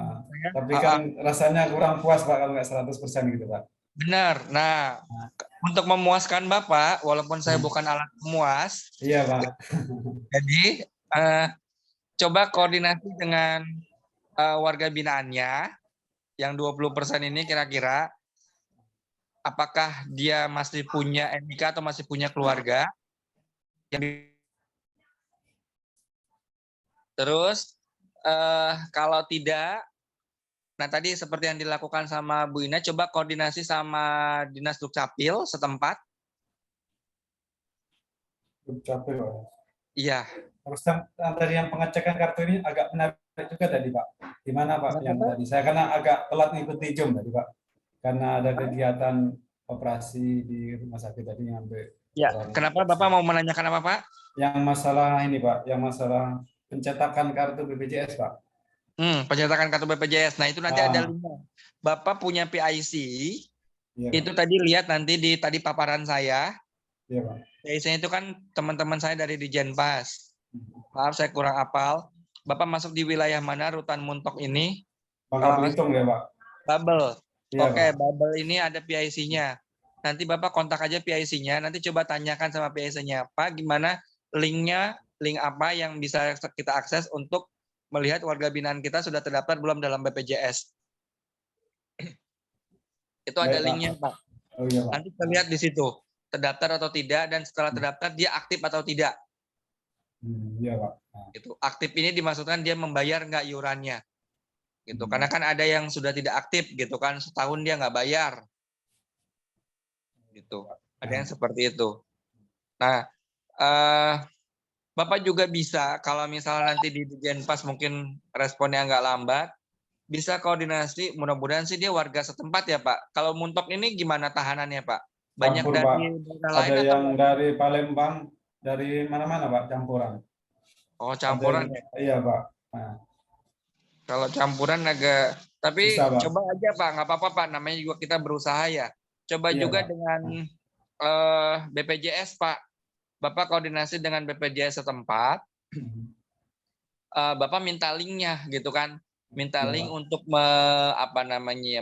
Speaker 8: tapi kan rasanya kurang puas Pak kalau nggak 100% gitu Pak.
Speaker 1: Benar. Nah, untuk memuaskan Bapak, walaupun saya bukan alat pemuas.
Speaker 8: Iya Pak.
Speaker 1: Jadi coba koordinasi dengan warga binaannya. Yang 20% ini kira-kira apakah dia masih punya NIK atau masih punya keluarga? Terus kalau tidak, nah tadi seperti yang dilakukan sama Bu Ina, coba koordinasi sama Dinas Dukcapil setempat.
Speaker 8: Dukcapil, Pak.
Speaker 1: Iya.
Speaker 8: Terus dari yang pengecekan kartu ini agak menarik juga tadi, Pak. Gimana, Pak?
Speaker 1: Kenapa,
Speaker 8: Yang
Speaker 1: Pak?
Speaker 8: tadi saya karena agak telat ngikuti Zoom tadi, Pak. Karena ada kegiatan operasi di rumah sakit tadi sampai.
Speaker 1: Ya, kenapa Bapak mau menanyakan apa, Pak?
Speaker 8: Yang masalah ini, Pak, yang masalah pencetakan kartu BPJS, Pak.
Speaker 1: Pencetakan kartu BPJS. Nah, itu nanti ada linknya. Bapak punya PIC,
Speaker 8: iya,
Speaker 1: itu Pak. Tadi lihat nanti di tadi paparan saya.
Speaker 8: Iya, Pak.
Speaker 1: PIC itu kan teman-teman saya dari Dijenpas. Maaf, saya kurang hafal. Bapak masuk di wilayah mana Rutan Muntok ini?
Speaker 8: Bangka Belitung ya, Pak?
Speaker 1: Bubble.
Speaker 8: Iya,
Speaker 1: Oke,
Speaker 8: Pak.
Speaker 1: Bubble ini ada PIC-nya. Nanti Bapak kontak aja PIC-nya, nanti coba tanyakan sama PIC-nya, Pak, gimana linknya, link apa yang bisa kita akses untuk melihat warga binaan kita sudah terdaftar belum dalam BPJS. Itu ada linknya, Pak.
Speaker 8: Oh, iya, Pak.
Speaker 1: Nanti kita lihat di situ, terdaftar atau tidak, dan setelah terdaftar dia aktif atau tidak.
Speaker 8: Iya, Pak.
Speaker 1: Itu aktif ini dimaksudkan dia membayar nggak iurannya. Gitu. Karena kan ada yang sudah tidak aktif gitu kan, setahun dia nggak bayar. Gitu. Ada yang seperti itu. Nah, Bapak juga bisa kalau misalnya nanti di Dijenpas mungkin responnya agak lambat, bisa koordinasi, mudah-mudahan sih dia warga setempat ya Pak. Kalau Muntok ini gimana tahanannya Pak? Banyak
Speaker 8: Campur,
Speaker 1: dari
Speaker 8: Pak.
Speaker 1: daerah
Speaker 8: Ada
Speaker 1: lain
Speaker 8: yang
Speaker 1: atau
Speaker 8: dari Palembang, dari mana-mana, Pak, campuran.
Speaker 1: Oh, campuran ya?
Speaker 8: Iya, Pak. Nah.
Speaker 1: Kalau campuran agak, tapi
Speaker 8: Bisa, Pak.
Speaker 1: coba aja Pak, nggak apa-apa Pak, namanya juga kita berusaha ya. Coba
Speaker 8: Iya,
Speaker 1: juga
Speaker 8: Pak.
Speaker 1: dengan BPJS Pak. Bapak koordinasi dengan BPJS setempat. Bapak minta linknya gitu kan, minta link untuk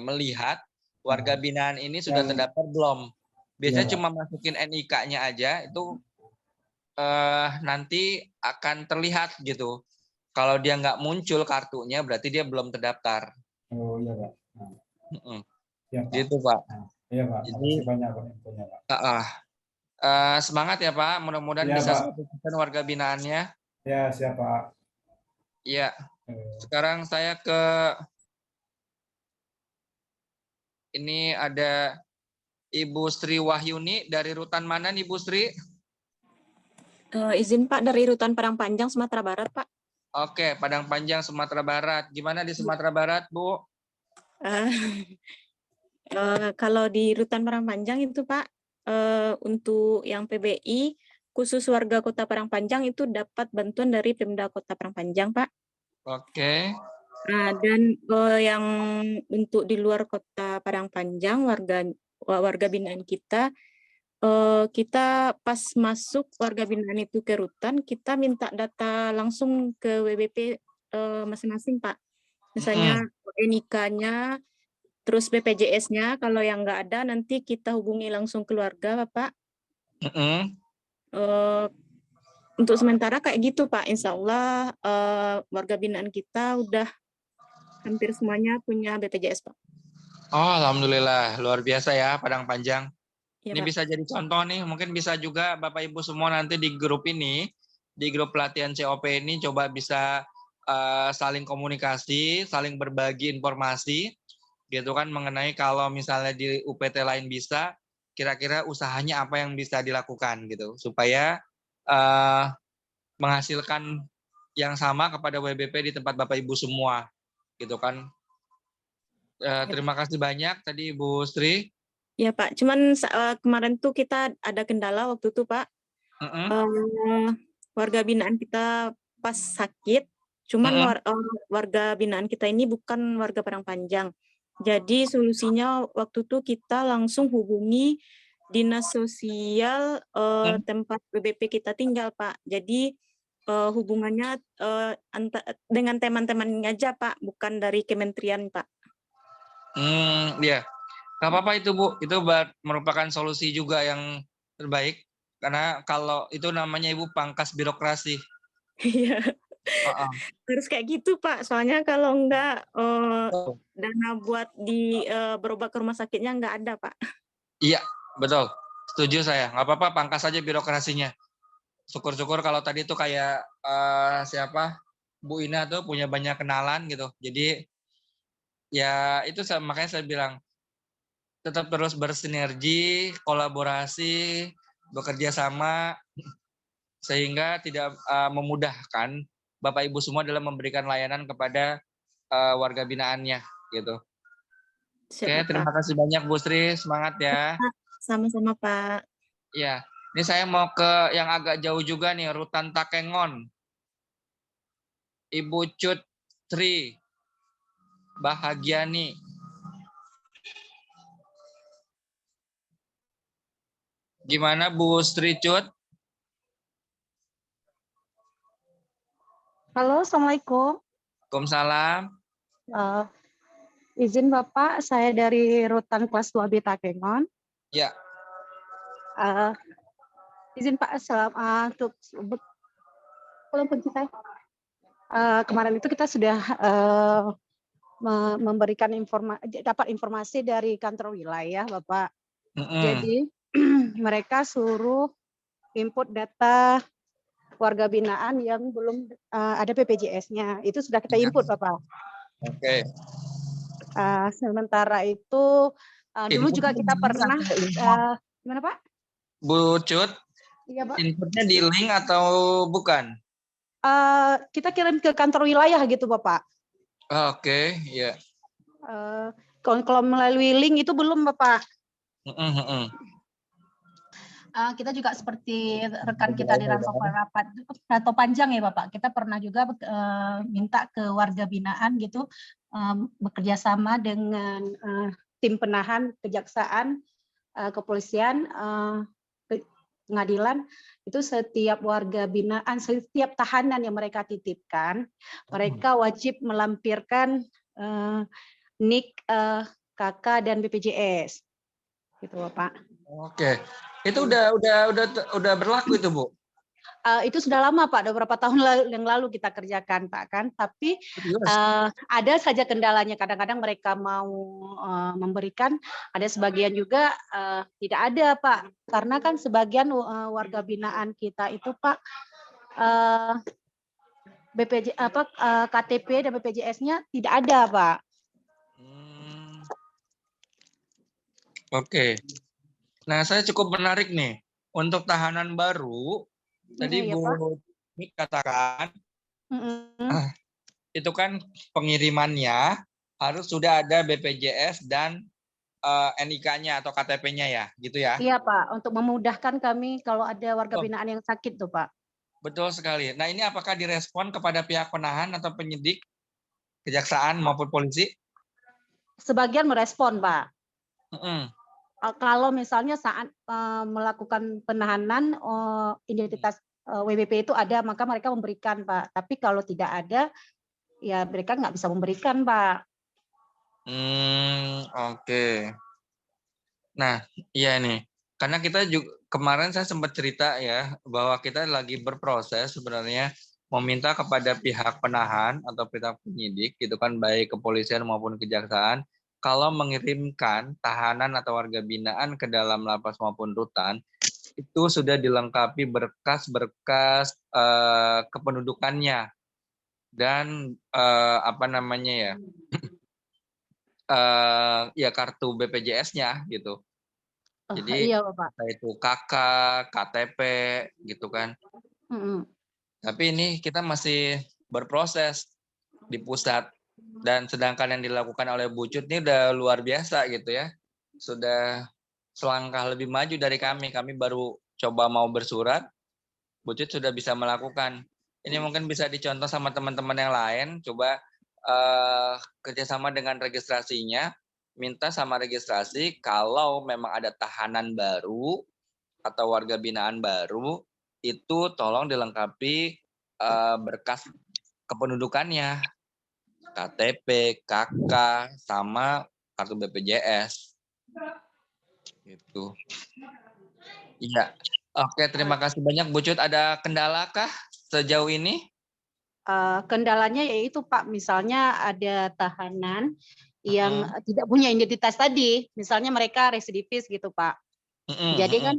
Speaker 1: melihat warga binaan ini sudah terdaftar belum. Biasanya cuma masukin NIK-nya aja itu nanti akan terlihat gitu. Kalau dia nggak muncul kartunya berarti dia belum terdaftar.
Speaker 8: Oh iya Pak.
Speaker 1: Ya, Pak. Gitu Pak.
Speaker 8: Iya Pak.
Speaker 1: Jadi
Speaker 8: banyak Pak infonya Pak.
Speaker 1: Semangat ya Pak. Mudah-mudahan
Speaker 8: ya,
Speaker 1: bisa
Speaker 8: Pak.
Speaker 1: selesaikan warga binaannya.
Speaker 8: Ya siap Pak.
Speaker 1: Iya. Sekarang saya ke ini ada Ibu Sri Wahyuni dari rutan mana nih Ibu Sri?
Speaker 9: Izin Pak, dari rutan Padang Panjang, Sumatera Barat Pak.
Speaker 1: Oke, Padang Panjang, Sumatera Barat. Gimana di Sumatera Barat, Bu?
Speaker 9: Kalau di rutan Padang Panjang itu Pak, untuk yang PBI, khusus warga Kota Padang Panjang itu dapat bantuan dari Pemda Kota Padang Panjang, Pak.
Speaker 1: Oke.
Speaker 9: Nah, dan yang untuk di luar Kota Padang Panjang, warga binaan kita, kita pas masuk warga binaan itu ke rutan, kita minta data langsung ke WBP masing-masing, Pak. Misalnya NIK-nya, terus BPJS-nya, kalau yang nggak ada nanti kita hubungi langsung keluarga, Bapak. Untuk sementara kayak gitu, Pak. Insya Allah warga binaan kita udah hampir semuanya punya BPJS, Pak.
Speaker 1: Oh, alhamdulillah. Luar biasa ya, Padang Panjang.
Speaker 9: Ya,
Speaker 1: ini
Speaker 9: Pak.
Speaker 1: bisa jadi contoh nih, mungkin bisa juga Bapak Ibu semua nanti di grup ini, di grup pelatihan COP ini coba bisa saling komunikasi, saling berbagi informasi, gitu kan, mengenai kalau misalnya di UPT lain bisa, kira-kira usahanya apa yang bisa dilakukan gitu, supaya menghasilkan yang sama kepada WBP di tempat Bapak Ibu semua, gitu kan. Terima kasih banyak tadi Ibu Sri.
Speaker 9: Ya Pak, cuman kemarin tuh kita ada kendala waktu itu Pak. Warga binaan kita pas sakit, cuman warga binaan kita ini bukan warga Padang Panjang. Jadi solusinya waktu itu kita langsung hubungi dinas sosial tempat WBP kita tinggal Pak. Jadi hubungannya dengan teman-temannya aja Pak, bukan dari kementerian Pak.
Speaker 1: Iya. Gak apa-apa itu Bu, itu merupakan solusi juga yang terbaik, karena kalau itu namanya Ibu pangkas birokrasi.
Speaker 9: Iya. Harus kayak gitu Pak, soalnya kalau enggak
Speaker 1: Oh,
Speaker 9: dana buat berobat ke rumah sakitnya enggak ada Pak.
Speaker 1: iya, betul. Setuju saya. Nggak apa-apa, pangkas saja birokrasinya. Syukur-syukur kalau tadi tuh kayak siapa Bu Ina tuh punya banyak kenalan gitu. Jadi ya itu makanya saya bilang tetap terus bersinergi, kolaborasi, bekerja sama sehingga tidak memudahkan Bapak Ibu semua dalam memberikan layanan kepada warga binaannya gitu.
Speaker 9: Siap,
Speaker 1: Oke,
Speaker 9: Bapak.
Speaker 1: terima kasih banyak Bu Sri, semangat ya.
Speaker 9: Sama-sama Pak.
Speaker 1: Ya, ini saya mau ke yang agak jauh juga nih, Rutan Takengon. Ibu Cut Tri Bahagiani. Gimana Bu Sri Cut?
Speaker 10: Halo, Assalamualaikum.
Speaker 1: Waalaikumsalam.
Speaker 10: Izin Bapak, saya dari Rutan Kelas 2B Takengon.
Speaker 1: Ya.
Speaker 10: Izin Pak, untuk kemarin itu kita sudah memberikan dapat informasi dari kantor wilayah, Bapak. Jadi mereka suruh input data warga binaan yang belum ada BPJS-nya. Itu sudah kita input, Bapak.
Speaker 1: Oke.
Speaker 10: Sementara itu dulu juga kita pernah gimana Pak?
Speaker 1: Bu Cut,
Speaker 10: iya Pak.
Speaker 1: Inputnya di link atau bukan?
Speaker 10: Kita kirim ke kantor wilayah gitu Bapak.
Speaker 1: Oke, ya.
Speaker 10: Kalau melalui link itu belum Bapak. Kita juga seperti rekan kita di Rantau Panjang ya Bapak, kita pernah juga minta ke warga binaan gitu bekerja sama dengan tim penahan, kejaksaan, kepolisian, pengadilan, itu setiap warga binaan, setiap tahanan yang mereka titipkan, mereka wajib melampirkan NIK, KK dan BPJS, gitu Bapak.
Speaker 1: Oke. Itu udah berlaku itu, Bu?
Speaker 10: Itu sudah lama, Pak. Udah beberapa tahun yang lalu kita kerjakan, Pak, kan. Tapi ada saja kendalanya. Kadang-kadang mereka mau memberikan, ada sebagian juga tidak ada, Pak. Karena kan sebagian warga binaan kita itu, Pak, KTP dan BPJS-nya tidak ada, Pak.
Speaker 1: Oke. Nah, saya cukup menarik nih. Untuk tahanan baru, tadi
Speaker 10: ya,
Speaker 1: Bu Mik katakan, itu kan pengirimannya harus sudah ada BPJS dan NIK-nya atau KTP-nya ya, gitu ya?
Speaker 10: Iya Pak, untuk memudahkan kami kalau ada warga binaan yang sakit tuh Pak.
Speaker 1: Betul sekali. Nah ini apakah direspon kepada pihak penahan atau penyidik, kejaksaan maupun polisi?
Speaker 10: Sebagian merespon Pak. Kalau misalnya saat melakukan penahanan identitas WBP itu ada, maka mereka memberikan Pak. Tapi kalau tidak ada, ya mereka nggak bisa memberikan Pak.
Speaker 1: Oke. Nah, iya nih. Karena kita juga kemarin saya sempat cerita ya bahwa kita lagi berproses sebenarnya meminta kepada pihak penahan atau pihak penyidik gitu kan, baik kepolisian maupun kejaksaan, kalau mengirimkan tahanan atau warga binaan ke dalam lapas maupun rutan itu sudah dilengkapi berkas-berkas kependudukannya dan apa namanya ya kartu BPJS-nya gitu. Jadi
Speaker 10: iya, Bapak.
Speaker 1: itu KK, KTP gitu kan. Tapi ini kita masih berproses di pusat. Dan sedangkan yang dilakukan oleh Bu Cut ini udah luar biasa gitu ya. Sudah selangkah lebih maju dari kami. Kami baru coba mau bersurat, Bu Cut sudah bisa melakukan. Ini mungkin bisa dicontoh sama teman-teman yang lain. Coba kerjasama dengan registrasinya. Minta sama registrasi kalau memang ada tahanan baru atau warga binaan baru, itu tolong dilengkapi berkas kependudukannya. KTP, KK, sama kartu BPJS. Gitu. Iya. Oke, terima kasih banyak Bu Cut. Ada kendala kah sejauh ini?
Speaker 10: kendalanya yaitu Pak, misalnya ada tahanan yang tidak punya identitas tadi, misalnya mereka residivis gitu Pak. Jadi kan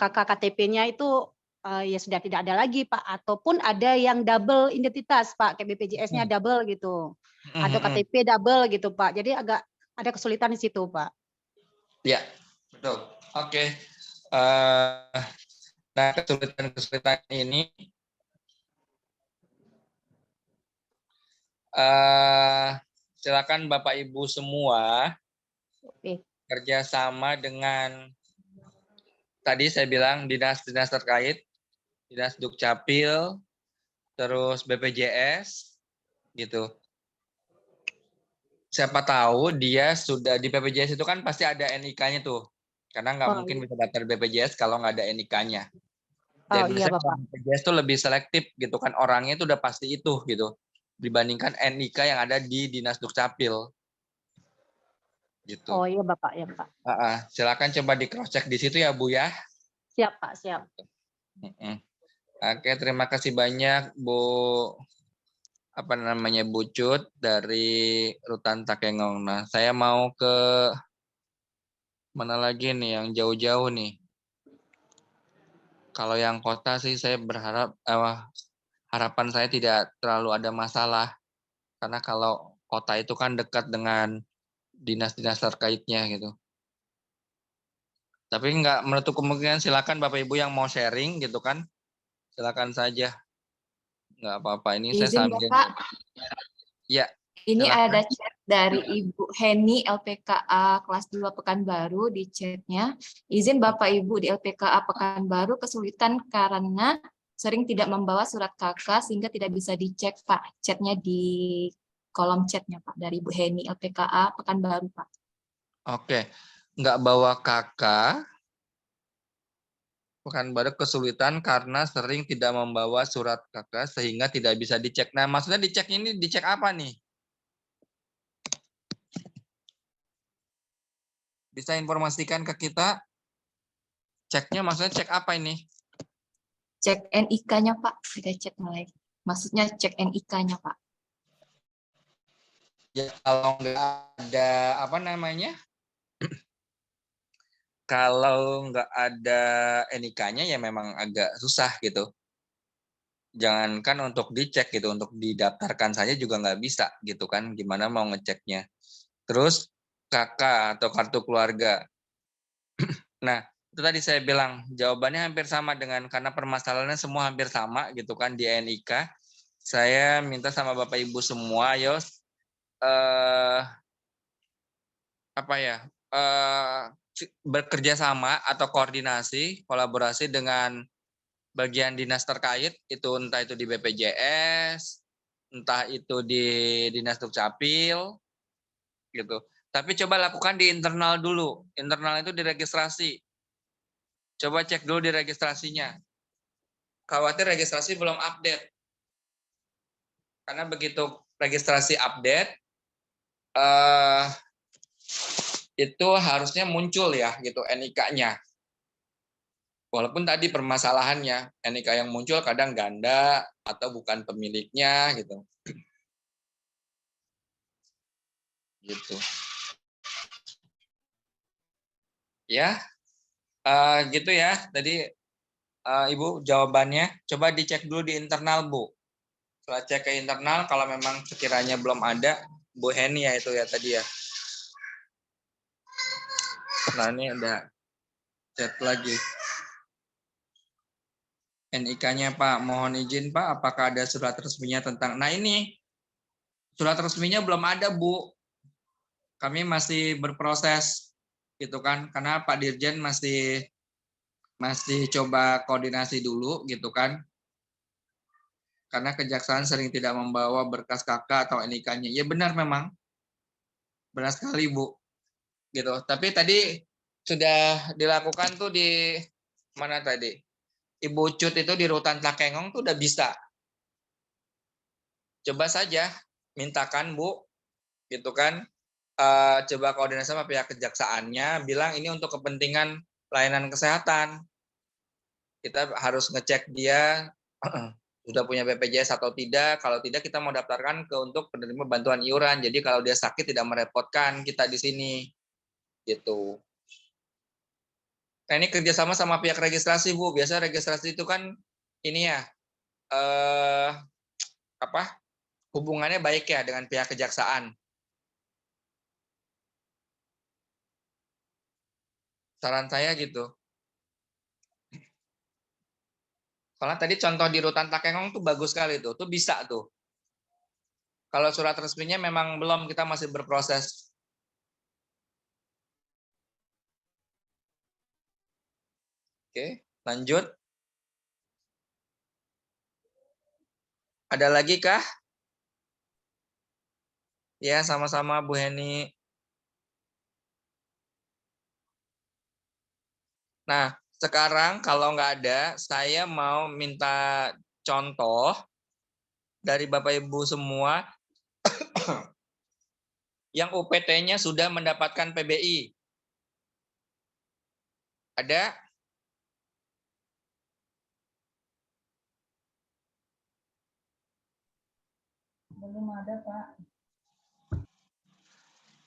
Speaker 10: KKTP-nya itu ya sudah tidak ada lagi Pak, ataupun ada yang double identitas Pak, kayak BPJS-nya double gitu, atau KTP double gitu Pak. Jadi agak ada kesulitan di situ Pak.
Speaker 1: Ya, betul. Oke. Nah, kesulitan ini silakan Bapak Ibu semua kerjasama dengan tadi saya bilang dinas-dinas terkait, dinas Dukcapil, terus BPJS, gitu. Siapa tahu dia sudah di BPJS itu kan pasti ada NIK-nya tuh, karena nggak mungkin bisa daftar BPJS kalau nggak ada NIK-nya. Dan biasanya BPJS itu lebih selektif gitu kan, orangnya itu udah pasti itu gitu, dibandingkan NIK yang ada di dinas Dukcapil. Gitu.
Speaker 10: Oh iya Bapak, ya Pak.
Speaker 1: Silakan coba di cross check di situ ya Bu ya.
Speaker 10: Siap Pak, siap.
Speaker 1: Oke, terima kasih banyak Bu Bu Cut dari Rutan Takengong. Nah, saya mau ke mana lagi nih yang jauh-jauh nih. Kalau yang kota sih saya berharap harapan saya tidak terlalu ada masalah. Karena kalau kota itu kan dekat dengan dinas-dinas terkaitnya gitu. Tapi nggak menutup kemungkinan, silakan Bapak Ibu yang mau sharing gitu kan, silakan saja, nggak apa-apa. Ini saya sambil.
Speaker 4: Bapak.
Speaker 1: Ya.
Speaker 4: Ini silakan. Ada chat dari Ibu Heni LPKA kelas 2 Pekanbaru di chatnya. Izin Bapak Ibu di LPKA Pekanbaru kesulitan karena sering tidak membawa surat KK sehingga tidak bisa dicek Pak. Chatnya di kolom chatnya Pak dari Ibu Heni LPKA Pekanbaru Pak.
Speaker 1: Oke, nggak bawa KK, Pekanbaru kesulitan karena sering tidak membawa surat KK sehingga tidak bisa dicek. Nah, maksudnya dicek ini dicek apa nih? Bisa informasikan ke kita? Ceknya maksudnya cek apa ini?
Speaker 4: Cek NIK-nya Pak. Kita cek mulai. Maksudnya cek NIK-nya Pak.
Speaker 1: Ya, kalau nggak ada kalau nggak ada NIK-nya ya memang agak susah gitu. Jangankan untuk dicek gitu, untuk didaftarkan saja juga nggak bisa gitu kan, gimana mau ngeceknya. Terus KK atau kartu keluarga. Nah, itu tadi saya bilang jawabannya hampir sama dengan, karena permasalahannya semua hampir sama gitu kan di NIK. Saya minta sama Bapak Ibu semua, ayo bekerja sama atau koordinasi, kolaborasi dengan bagian dinas terkait, itu entah itu di BPJS, entah itu di dinas Dukcapil, gitu. Tapi coba lakukan di internal dulu. Internal itu diregistrasi. Coba cek dulu di registrasinya. Khawatir registrasi belum update. Karena begitu registrasi update, itu harusnya muncul ya gitu NIK-nya. Walaupun tadi permasalahannya NIK yang muncul kadang ganda atau bukan pemiliknya gitu. Gitu. Ya. Gitu ya. Tadi Ibu jawabannya. Coba dicek dulu di internal, Bu. Setelah cek ke internal, kalau memang sekiranya belum ada, Bu Heni ya itu ya tadi ya. Nah, ini ada chat lagi. NIK-nya Pak, mohon izin Pak, apakah ada surat resminya tentang... Nah ini, surat resminya belum ada Bu. Kami masih berproses gitu kan, karena Pak Dirjen masih coba koordinasi dulu gitu kan. Karena kejaksaan sering tidak membawa berkas KK atau NIK-nya. Ya benar memang. Benar sekali Bu. Gitu. Tapi tadi sudah dilakukan tuh di mana tadi? Ibu Cut itu di Rutan Takengong tuh udah bisa. Coba saja mintakan Bu, gitu kan. Coba koordinasi sama pihak kejaksaannya, bilang ini untuk kepentingan pelayanan kesehatan. Kita harus ngecek dia sudah punya BPJS atau tidak. Kalau tidak, kita mau daftarkan untuk penerima bantuan iuran. Jadi kalau dia sakit tidak merepotkan kita di sini. Gitu. Nah, ini kerjasama sama pihak registrasi, Bu. Biasa registrasi itu kan ini ya, hubungannya baik ya dengan pihak kejaksaan. Saran saya gitu. Soalnya tadi contoh di Rutan Takengong tuh bagus sekali tuh bisa tuh. Kalau surat resminya memang belum, kita masih berproses. Oke, lanjut. Ada lagi kah? Ya, sama-sama Bu Heni. Nah, sekarang kalau nggak ada, saya mau minta contoh dari Bapak Ibu semua yang UPT-nya sudah mendapatkan PBI. Ada?
Speaker 6: Belum ada, Pak.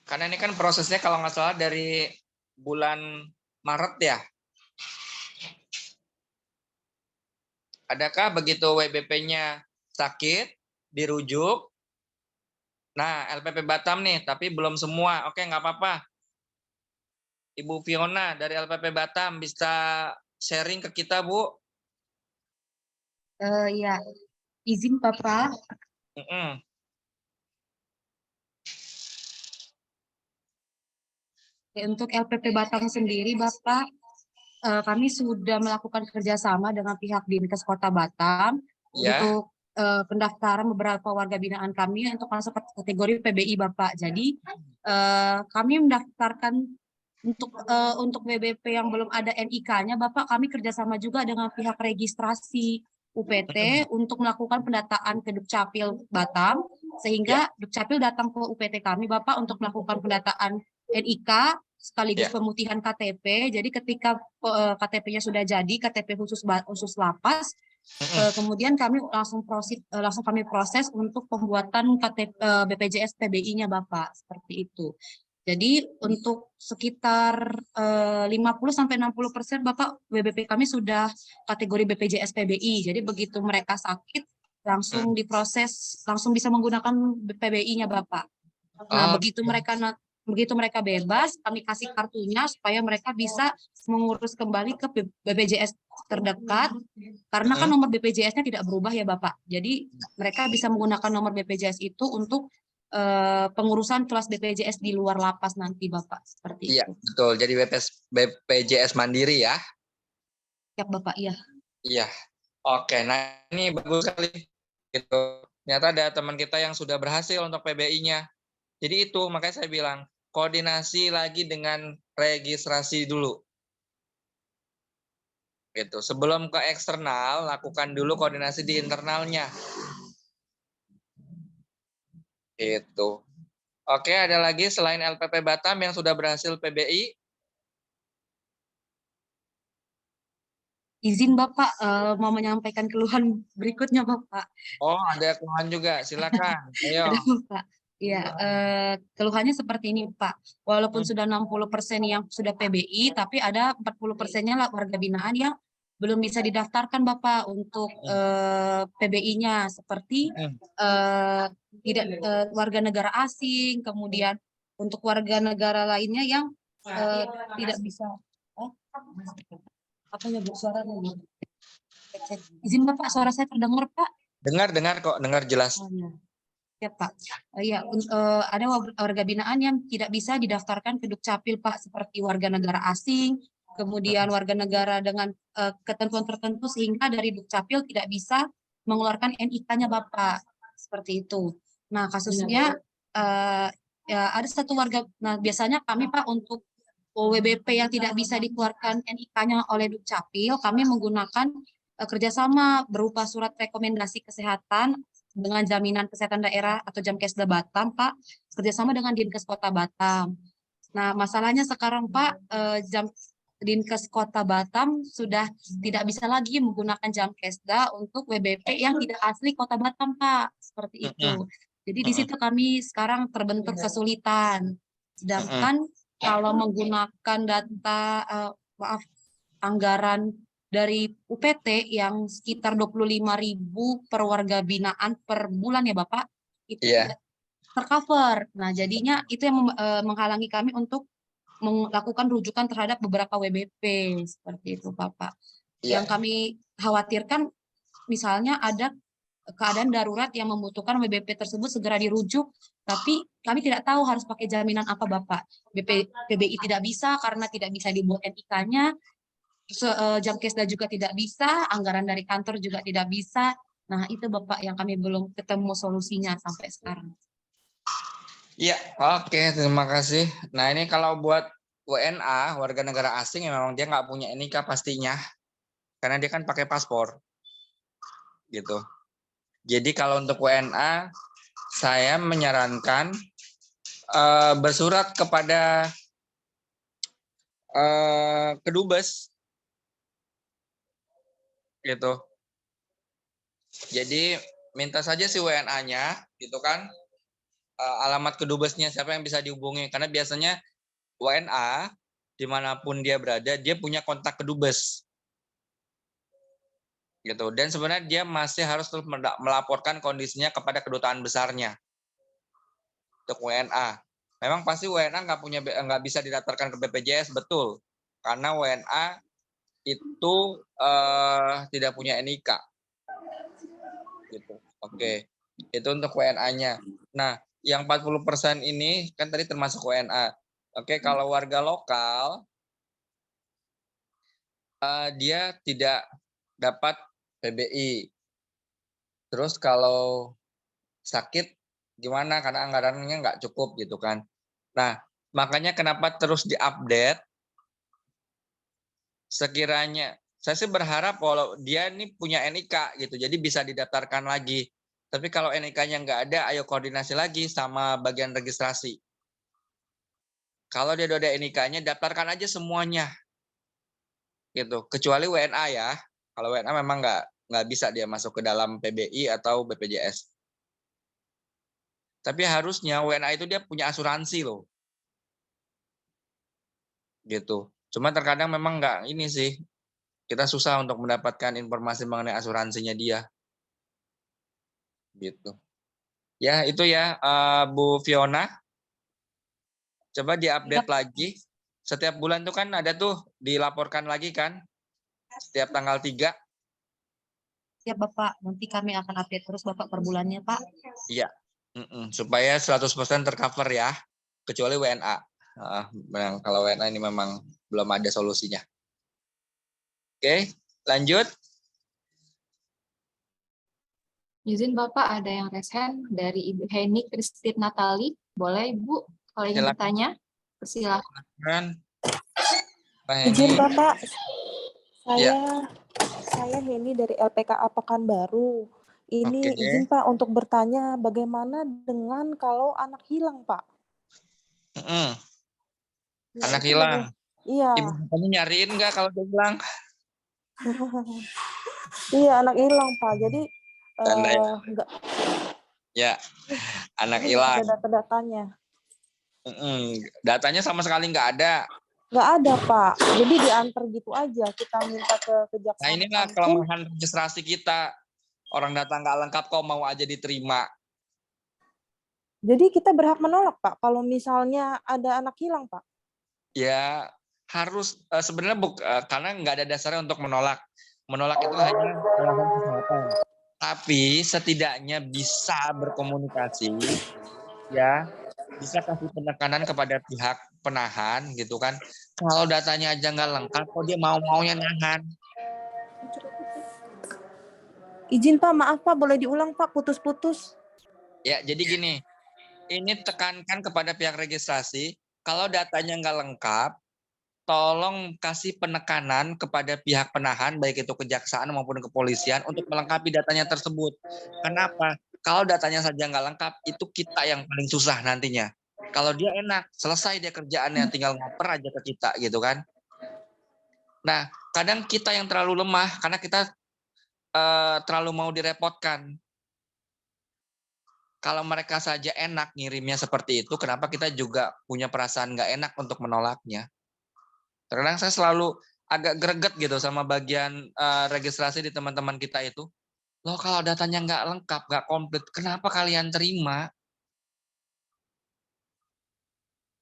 Speaker 1: Karena ini kan prosesnya kalau nggak salah dari bulan Maret ya. Adakah begitu WBP-nya sakit, dirujuk, nah LPP Batam nih, tapi belum semua, oke nggak apa-apa. Ibu Fiona dari LPP Batam bisa sharing ke kita, Bu?
Speaker 11: Ya, izin Bapak. Untuk LPP Batam sendiri, Bapak, kami sudah melakukan kerjasama dengan pihak Dinkes Kota Batam untuk pendaftaran beberapa warga binaan kami untuk masuk kategori PBI, Bapak. Jadi kami mendaftarkan untuk WBP yang belum ada NIK-nya, Bapak, kami kerjasama juga dengan pihak registrasi UPT untuk melakukan pendataan ke Dukcapil Batam, sehingga Dukcapil datang ke UPT kami, Bapak, untuk melakukan pendataan NIK sekaligus pemutihan KTP. Jadi ketika KTP-nya sudah jadi, KTP khusus lapas, kemudian kami langsung kami proses untuk pembuatan KTP BPJS PBI-nya, Bapak, seperti itu. Jadi untuk sekitar 50-60% Bapak, WBP kami sudah kategori BPJS PBI. Jadi begitu mereka sakit langsung diproses, langsung bisa menggunakan PBI-nya, Bapak. Nah, begitu mereka bebas, kami kasih kartunya supaya mereka bisa mengurus kembali ke BPJS terdekat, karena kan nomor BPJS-nya tidak berubah ya, Bapak. Jadi mereka bisa menggunakan nomor BPJS itu untuk pengurusan kelas BPJS di luar lapas nanti, Bapak. Seperti
Speaker 1: itu.
Speaker 11: Iya,
Speaker 1: betul. Jadi BPJS mandiri ya?
Speaker 11: Ya, Bapak, iya.
Speaker 1: Iya. Oke, nah ini bagus sekali. Gitu. Ternyata ada teman kita yang sudah berhasil untuk PBI-nya. Jadi itu, makanya saya bilang, koordinasi lagi dengan registrasi dulu. Gitu. Sebelum ke eksternal, lakukan dulu koordinasi di internalnya. Itu. Oke, ada lagi selain LPP Batam yang sudah berhasil PBI?
Speaker 11: Izin Bapak mau menyampaikan keluhan berikutnya, Bapak.
Speaker 1: Oh, ada keluhan juga, silakan. Ayo.
Speaker 11: Ada, Bapak. Ya, keluhannya seperti ini, Pak. Walaupun sudah 60% yang sudah PBI, tapi ada 40%-nya warga binaan yang belum bisa didaftarkan, Bapak, untuk PBI-nya, seperti tidak warga negara asing, kemudian untuk warga negara lainnya yang tidak bisa. Apa ya, Bu, suaranya? Izin Bapak, suara saya terdengar, Pak?
Speaker 1: Dengar kok, dengar jelas.
Speaker 11: Oh, ya. Ya, Pak. Ya, ada warga binaan yang tidak bisa didaftarkan ke Dukcapil, Pak, seperti warga negara asing, kemudian warga negara dengan ketentuan tertentu, sehingga dari Dukcapil tidak bisa mengeluarkan NIK-nya, Bapak. Seperti itu. Nah, kasusnya ya ada satu warga, nah biasanya kami, Pak, untuk WBP yang tidak bisa dikeluarkan NIK-nya oleh Dukcapil, kami menggunakan kerjasama berupa surat rekomendasi kesehatan dengan Jaminan Kesehatan Daerah atau Jamkesda Batam, Pak, kerjasama dengan Dinkes Kota Batam. Nah, masalahnya sekarang, Pak, Dinkes Kota Batam sudah tidak bisa lagi menggunakan Jamkesda untuk WBP yang tidak asli Kota Batam, Pak. Seperti itu. Jadi di situ kami sekarang terbentur kesulitan. Sedangkan kalau menggunakan data, anggaran dari UPT yang sekitar 25.000 per warga binaan per bulan ya Bapak, itu tidak tercover. Nah, jadinya itu yang menghalangi kami untuk melakukan rujukan terhadap beberapa WBP seperti itu, Bapak. Yang kami khawatirkan misalnya ada keadaan darurat yang membutuhkan WBP tersebut segera dirujuk, tapi kami tidak tahu harus pakai jaminan apa, Bapak. PBI tidak bisa karena tidak bisa dibuat NIK-nya, Jamkesda juga tidak bisa, anggaran dari kantor juga tidak bisa. Nah, itu Bapak yang kami belum ketemu solusinya sampai sekarang.
Speaker 1: Iya, oke, terima kasih. Nah, ini kalau buat WNA, warga negara asing, yang memang dia nggak punya NIK pastinya, karena dia kan pakai paspor, gitu. Jadi kalau untuk WNA, saya menyarankan bersurat kepada Kedubes, gitu. Jadi minta saja si WNA-nya, gitu kan, alamat kedubesnya siapa yang bisa dihubungi, karena biasanya WNA dimanapun dia berada dia punya kontak kedubes, gitu. Dan sebenarnya dia masih harus terus melaporkan kondisinya kepada kedutaan besarnya untuk WNA. Memang pasti WNA nggak bisa didaftarkan ke BPJS, betul, karena WNA itu tidak punya NIK, gitu. Oke, itu untuk WNA-nya. Nah, yang 40% ini kan tadi termasuk WNA. Oke, kalau warga lokal dia tidak dapat PBI. Terus kalau sakit gimana? Karena anggarannya nggak cukup gitu kan. Nah, makanya kenapa terus diupdate. Sekiranya saya sih berharap kalau dia ini punya NIK gitu, jadi bisa didaftarkan lagi. Tapi kalau NIK-nya nggak ada, ayo koordinasi lagi sama bagian registrasi. Kalau dia udah ada NIK-nya, daftarkan aja semuanya, gitu. Kecuali WNA ya. Kalau WNA memang nggak bisa dia masuk ke dalam PBI atau BPJS. Tapi harusnya WNA itu dia punya asuransi loh, gitu. Cuma terkadang memang nggak ini sih. Kita susah untuk mendapatkan informasi mengenai asuransinya dia, gitu. Ya itu ya, Bu Fiona. Coba diupdate lagi. Setiap bulan tuh kan ada tuh dilaporkan lagi kan, setiap tanggal 3.
Speaker 11: Siap Bapak, nanti kami akan update terus Bapak per bulannya Pak.
Speaker 1: Iya, supaya 100% tercover ya, kecuali WNA. Kalau WNA ini memang belum ada solusinya. Oke, lanjut.
Speaker 4: Izin Bapak, ada yang raise hand dari Ibu Heni Christine Natali. Boleh Ibu, kalau ingin bertanya, persilahkan.
Speaker 12: Izin Bapak, saya Heni dari LPKA Pekanbaru. Ini izin Pak untuk bertanya bagaimana dengan kalau anak hilang Pak?
Speaker 1: Anak hilang?
Speaker 12: Iya.
Speaker 1: Ibu nyariin nggak kalau dia hilang?
Speaker 12: Iya, anak hilang Pak. Jadi enggak.
Speaker 1: Ya, anak hilang.
Speaker 12: Ada data-datanya.
Speaker 1: Datanya sama sekali nggak ada.
Speaker 12: Nggak ada Pak. Jadi diantar gitu aja. Kita minta ke kejaksaan.
Speaker 1: Nah inilah kelemahan registrasi kita. Orang data nggak lengkap kok mau aja diterima.
Speaker 12: Jadi kita berhak menolak Pak kalau misalnya ada anak hilang Pak?
Speaker 1: Ya harus sebenarnya karena nggak ada dasarnya untuk menolak. Menolak itu hanya alasan kesehatan. Tapi setidaknya bisa berkomunikasi, ya bisa kasih penekanan kepada pihak penahan gitu kan. Kalau datanya aja nggak lengkap, kok dia mau-maunya nahan.
Speaker 12: Izin Pak, maaf Pak, boleh diulang Pak, putus-putus.
Speaker 1: Ya jadi gini, ini tekankan kepada pihak registrasi, kalau datanya nggak lengkap, tolong kasih penekanan kepada pihak penahan, baik itu kejaksaan maupun kepolisian, untuk melengkapi datanya tersebut. Kenapa? Kalau datanya saja nggak lengkap, itu kita yang paling susah nantinya. Kalau dia enak, selesai dia kerjaannya, tinggal ngoper aja ke kita, gitu kan. Nah, kadang kita yang terlalu lemah karena kita terlalu mau direpotkan. Kalau mereka saja enak ngirimnya seperti itu, kenapa kita juga punya perasaan nggak enak untuk menolaknya? Terkadang saya selalu agak greget gitu sama bagian registrasi di teman-teman kita itu. Loh, kalau datanya nggak lengkap, nggak komplit, kenapa kalian terima?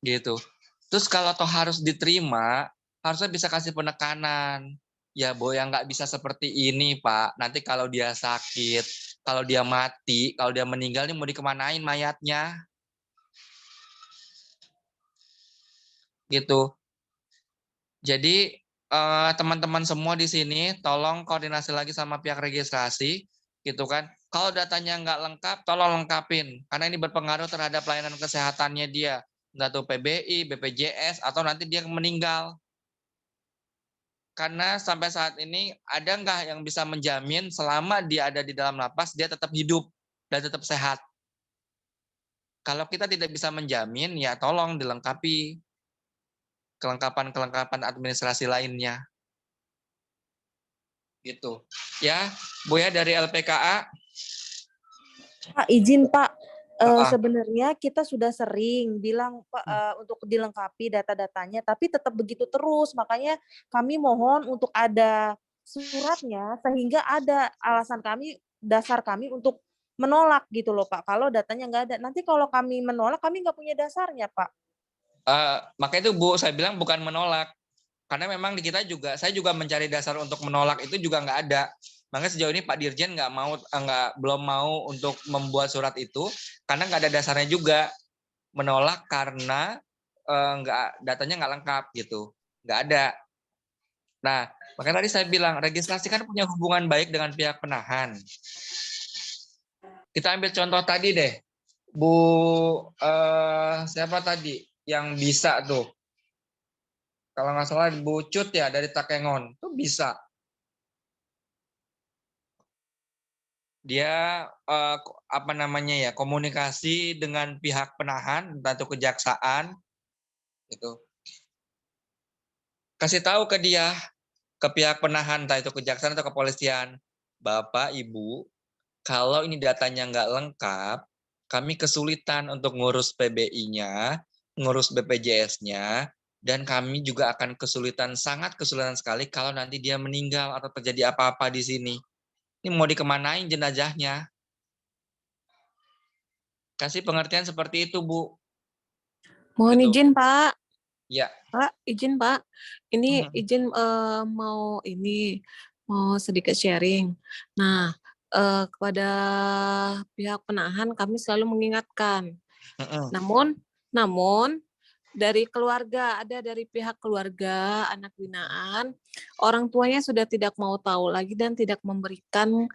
Speaker 1: Gitu. Terus kalau toh harus diterima, harusnya bisa kasih penekanan. Ya, Bu, yang nggak bisa seperti ini, Pak. Nanti kalau dia sakit, kalau dia mati, kalau dia meninggal, ini mau dikemanain mayatnya? Gitu. Jadi, teman-teman semua di sini, tolong koordinasi lagi sama pihak registrasi, gitu kan. Kalau datanya nggak lengkap, tolong lengkapin. Karena ini berpengaruh terhadap pelayanan kesehatannya dia. Nggak tahu PBI, BPJS, atau nanti dia meninggal. Karena sampai saat ini ada nggak yang bisa menjamin selama dia ada di dalam lapas dia tetap hidup dan tetap sehat. Kalau kita tidak bisa menjamin, ya tolong dilengkapi kelengkapan administrasi lainnya. Gitu. Ya, Bu ya dari LPKA.
Speaker 12: Pak, izin Pak, sebenarnya kita sudah sering bilang Pak, untuk dilengkapi data-datanya, tapi tetap begitu terus. Makanya kami mohon untuk ada suratnya sehingga ada alasan kami, dasar kami untuk menolak gitu loh Pak. Kalau datanya nggak ada, nanti kalau kami menolak kami nggak punya dasarnya Pak.
Speaker 1: Maka itu Bu, saya bilang bukan menolak. Karena memang di kita juga, saya juga mencari dasar untuk menolak itu juga nggak ada. Makanya sejauh ini Pak Dirjen belum mau untuk membuat surat itu karena nggak ada dasarnya juga. Menolak karena datanya nggak lengkap gitu, nggak ada. Nah, makanya tadi saya bilang registrasi kan punya hubungan baik dengan pihak penahan. Kita ambil contoh tadi deh, Bu siapa tadi yang bisa tuh? Kalau nggak salah Bu Cut ya dari Takengon, tuh bisa. Dia apa namanya ya, komunikasi dengan pihak penahan, entah itu kejaksaan, gitu. Kasih tahu ke dia, ke pihak penahan, entah itu kejaksaan atau kepolisian, Bapak, Ibu, kalau ini datanya nggak lengkap, kami kesulitan untuk ngurus PBI-nya, ngurus BPJS-nya, dan kami juga akan sangat kesulitan sekali kalau nanti dia meninggal atau terjadi apa-apa di sini. Ini mau dikemanain jenazahnya? Kasih pengertian seperti itu, Bu.
Speaker 13: Mohon
Speaker 1: Gitu.
Speaker 13: izin, Pak.
Speaker 1: Ya.
Speaker 13: Pak, izin, Pak. Ini izin mau sedikit sharing. Nah, kepada pihak penahan kami selalu mengingatkan. Namun dari keluarga, ada dari pihak keluarga anak binaan, orang tuanya sudah tidak mau tahu lagi dan tidak memberikan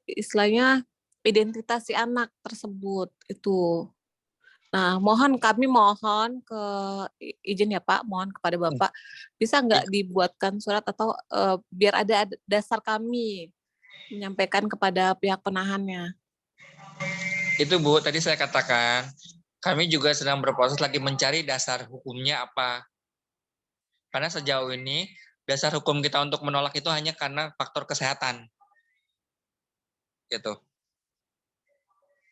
Speaker 13: istilahnya identitas si anak tersebut itu. Nah, kami mohon izin ya Pak, mohon kepada Bapak, bisa nggak dibuatkan surat atau biar ada dasar kami menyampaikan kepada pihak penahannya.
Speaker 1: Itu Bu, tadi saya katakan, kami juga sedang berproses lagi mencari dasar hukumnya apa. Karena sejauh ini, dasar hukum kita untuk menolak itu hanya karena faktor kesehatan. Gitu.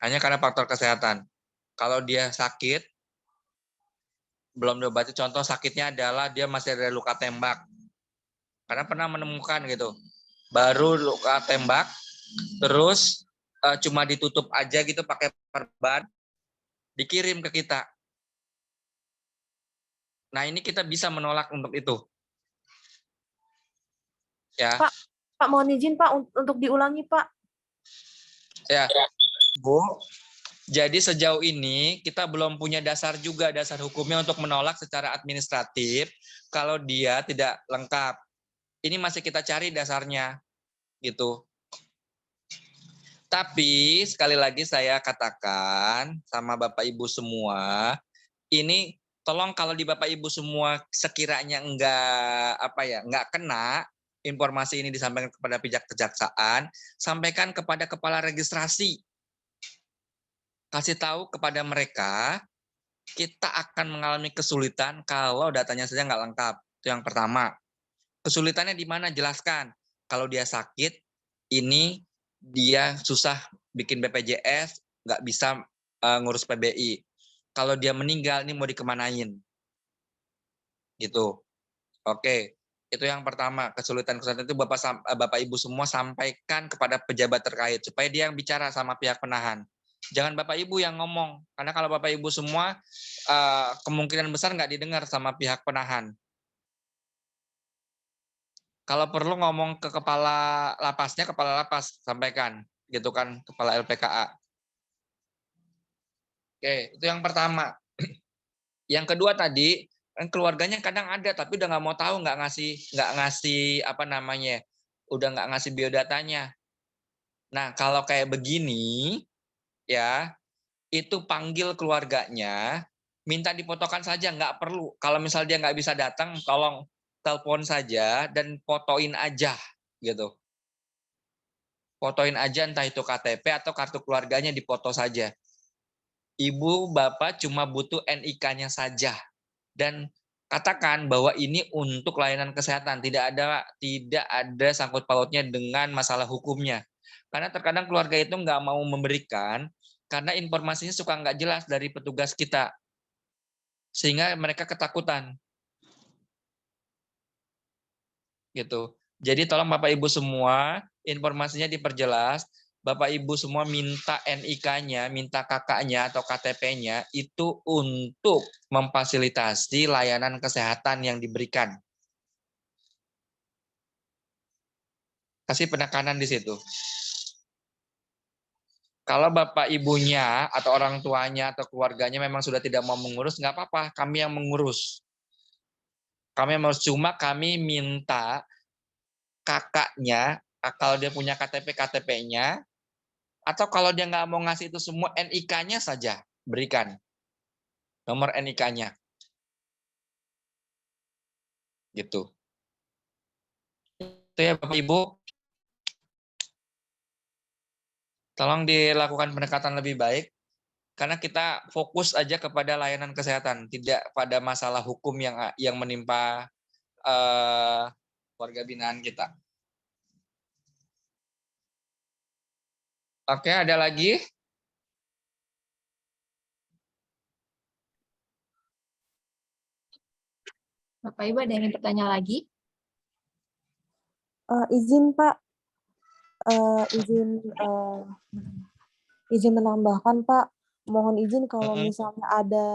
Speaker 1: Hanya karena faktor kesehatan. Kalau dia sakit, belum diobati, contoh sakitnya adalah dia masih ada luka tembak. Karena pernah menemukan gitu, baru luka tembak, terus cuma ditutup aja gitu pakai perban, dikirim ke kita. Nah ini kita bisa menolak untuk itu. Ya.
Speaker 12: Pak mohon izin Pak untuk diulangi Pak.
Speaker 1: Ya, Bu. Jadi sejauh ini kita belum punya dasar hukumnya untuk menolak secara administratif kalau dia tidak lengkap. Ini masih kita cari dasarnya, gitu. Tapi sekali lagi saya katakan sama Bapak Ibu semua, ini tolong kalau di Bapak Ibu semua sekiranya nggak kena informasi ini disampaikan kepada pihak kejaksaan, sampaikan kepada kepala registrasi. Kasih tahu kepada mereka, kita akan mengalami kesulitan kalau datanya saja nggak lengkap. Itu yang pertama. kesulitannya di mana? Jelaskan. Kalau dia sakit, ini dia susah bikin BPJS, nggak bisa ngurus PBI. Kalau dia meninggal, ini mau dikemanain? Gitu. Oke, itu yang pertama. Kesulitan-kesulitan itu Bapak Ibu semua sampaikan kepada pejabat terkait supaya dia yang bicara sama pihak penahan. Jangan Bapak Ibu yang ngomong, karena kalau Bapak Ibu semua kemungkinan besar nggak didengar sama pihak penahan. Kalau perlu ngomong ke kepala lapasnya, kepala lapas sampaikan, gitu kan, kepala LPKA. Oke, itu yang pertama. Yang kedua tadi, kan keluarganya kadang ada, tapi udah nggak mau tahu, nggak ngasih apa namanya, udah nggak ngasih biodatanya. Nah, kalau kayak begini, ya, itu panggil keluarganya, minta difotokan saja, nggak perlu. Kalau misal dia nggak bisa datang, tolong telepon saja dan fotoin aja, gitu. Fotoin aja, entah itu KTP atau kartu keluarganya, dipoto saja. Ibu, Bapak cuma butuh NIK-nya saja. Dan katakan bahwa ini untuk layanan kesehatan, tidak ada sangkut pautnya dengan masalah hukumnya. Karena terkadang keluarga itu nggak mau memberikan, karena informasinya suka nggak jelas dari petugas kita. Sehingga mereka ketakutan. Gitu. Jadi tolong Bapak Ibu semua, informasinya diperjelas. Bapak Ibu semua minta NIK-nya, minta kakaknya atau KTP-nya itu untuk memfasilitasi layanan kesehatan yang diberikan. Kasih penekanan di situ. Kalau Bapak Ibunya atau orang tuanya atau keluarganya memang sudah tidak mau mengurus, nggak apa-apa, kami yang mengurus. Kami yang mengurus, cuma kami minta kakaknya, kalau dia punya KTP-nya, atau kalau dia nggak mau ngasih itu semua, NIK-nya saja berikan. Nomor NIK-nya. Gitu. Itu ya Bapak Ibu. Tolong dilakukan pendekatan lebih baik, karena kita fokus aja kepada layanan kesehatan, tidak pada masalah hukum yang menimpa warga binaan kita. Oke, ada lagi?
Speaker 4: Bapak Ibu ada yang ingin bertanya lagi?
Speaker 12: Izin Pak, izin menambahkan Pak, mohon izin kalau misalnya ada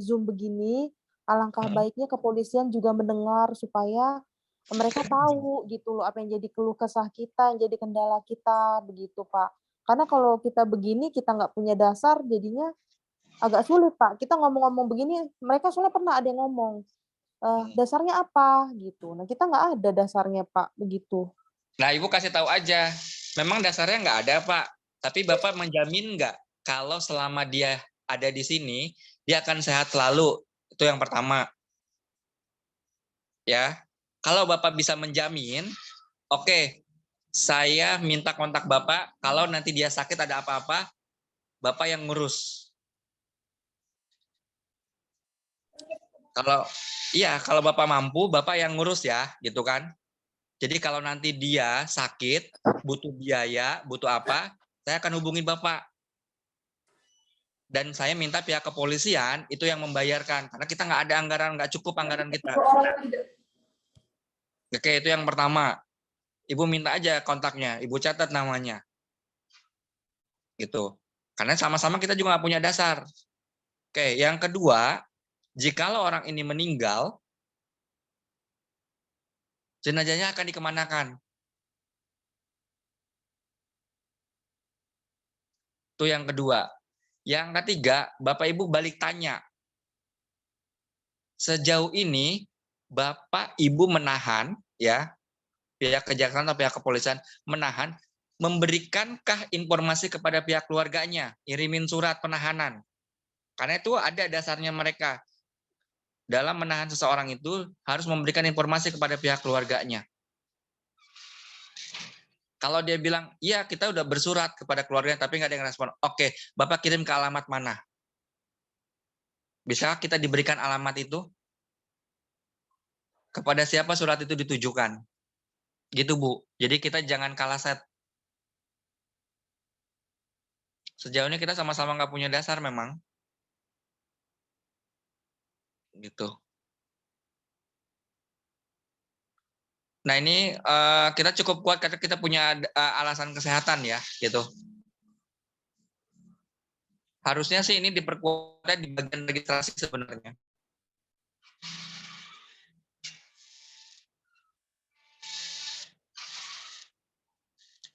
Speaker 12: Zoom begini, alangkah baiknya kepolisian juga mendengar supaya mereka tahu gitu loh apa yang jadi keluh kesah kita, yang jadi kendala kita begitu Pak. Karena kalau kita begini kita nggak punya dasar jadinya agak sulit Pak. Kita ngomong-ngomong begini, mereka soalnya pernah ada yang ngomong, dasarnya apa gitu. Nah kita nggak ada dasarnya Pak begitu.
Speaker 1: Nah Ibu kasih tahu aja, memang dasarnya nggak ada Pak. Tapi Bapak menjamin nggak kalau selama dia ada di sini, dia akan sehat selalu? Itu yang pertama. Ya, kalau Bapak bisa menjamin, oke, saya minta kontak Bapak. Kalau nanti dia sakit ada apa-apa, Bapak yang ngurus. Kalau Bapak mampu, Bapak yang ngurus ya, gitu kan? Jadi kalau nanti dia sakit, butuh biaya, butuh apa, saya akan hubungi Bapak. Dan saya minta pihak kepolisian itu yang membayarkan, karena kita nggak ada anggaran, nggak cukup anggaran kita. Oke, itu yang pertama. Ibu minta aja kontaknya, Ibu catat namanya. Gitu. Karena sama-sama kita juga nggak punya dasar. Oke, yang kedua, jikalau orang ini meninggal, jenazahnya akan dikemanakan? Itu yang kedua. Yang ketiga, Bapak Ibu balik tanya. Sejauh ini Bapak Ibu menahan, ya, pihak kejaksaan atau pihak kepolisian menahan, memberikankah informasi kepada pihak keluarganya, kirimin surat penahanan? Karena itu ada dasarnya mereka. Dalam menahan seseorang itu harus memberikan informasi kepada pihak keluarganya. Kalau dia bilang, iya kita udah bersurat kepada keluarganya tapi nggak ada yang respon. Oke, Bapak kirim ke alamat mana? Bisa kita diberikan alamat itu? kepada siapa surat itu ditujukan. Gitu Bu. Jadi kita jangan kalah set. Sejauh ini kita sama-sama nggak punya dasar memang. Gitu. Nah ini kita cukup kuat karena kita punya alasan kesehatan ya, gitu. Harusnya sih ini diperkuat di bagian registrasi sebenarnya.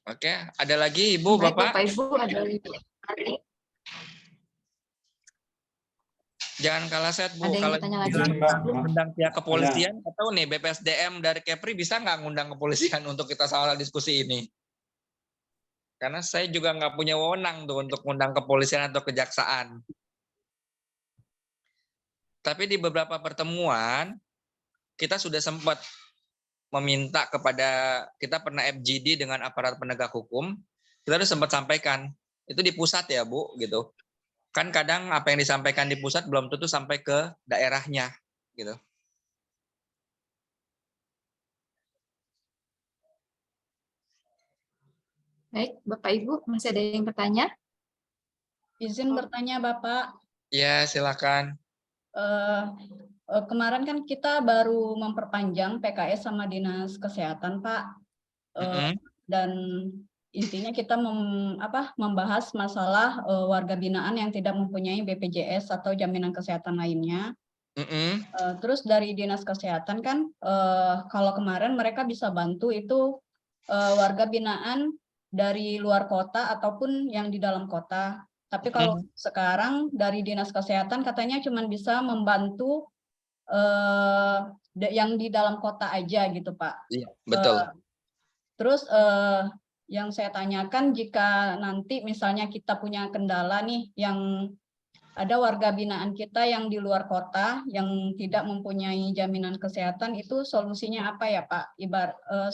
Speaker 1: Oke, ada lagi Ibu,
Speaker 4: Baik,
Speaker 1: Bapak?
Speaker 4: Bapak Ibu, ada lagi.
Speaker 1: Jangan kalah set Bu.
Speaker 4: Ada yang
Speaker 1: Kalau
Speaker 4: bertanya lagi?
Speaker 1: ngundang pihak kepolisian atau nih BPSDM dari Kepri bisa nggak ngundang kepolisian untuk kita soal diskusi ini? Karena saya juga nggak punya wewenang tuh untuk ngundang kepolisian atau kejaksaan. Tapi di beberapa pertemuan kita sudah sempat meminta kepada, kita pernah FGD dengan aparat penegak hukum, kita sudah sempat sampaikan itu di pusat ya Bu, gitu. Kan kadang apa yang disampaikan di pusat belum tentu sampai ke daerahnya, gitu.
Speaker 4: Baik, Bapak Ibu, masih ada yang bertanya?
Speaker 7: Izin bertanya Bapak.
Speaker 1: Ya, silakan.
Speaker 7: Kemarin kan kita baru memperpanjang PKS sama Dinas Kesehatan, Pak. Dan intinya kita membahas masalah warga binaan yang tidak mempunyai BPJS atau jaminan kesehatan lainnya. Terus dari Dinas Kesehatan kan, kalau kemarin mereka bisa bantu itu warga binaan dari luar kota ataupun yang di dalam kota. Tapi kalau sekarang dari Dinas Kesehatan katanya cuma bisa membantu yang di dalam kota aja gitu, Pak.
Speaker 1: Iya, betul.
Speaker 7: Terus yang saya tanyakan, jika nanti misalnya kita punya kendala nih, yang ada warga binaan kita yang di luar kota yang tidak mempunyai jaminan kesehatan, itu solusinya apa ya Pak?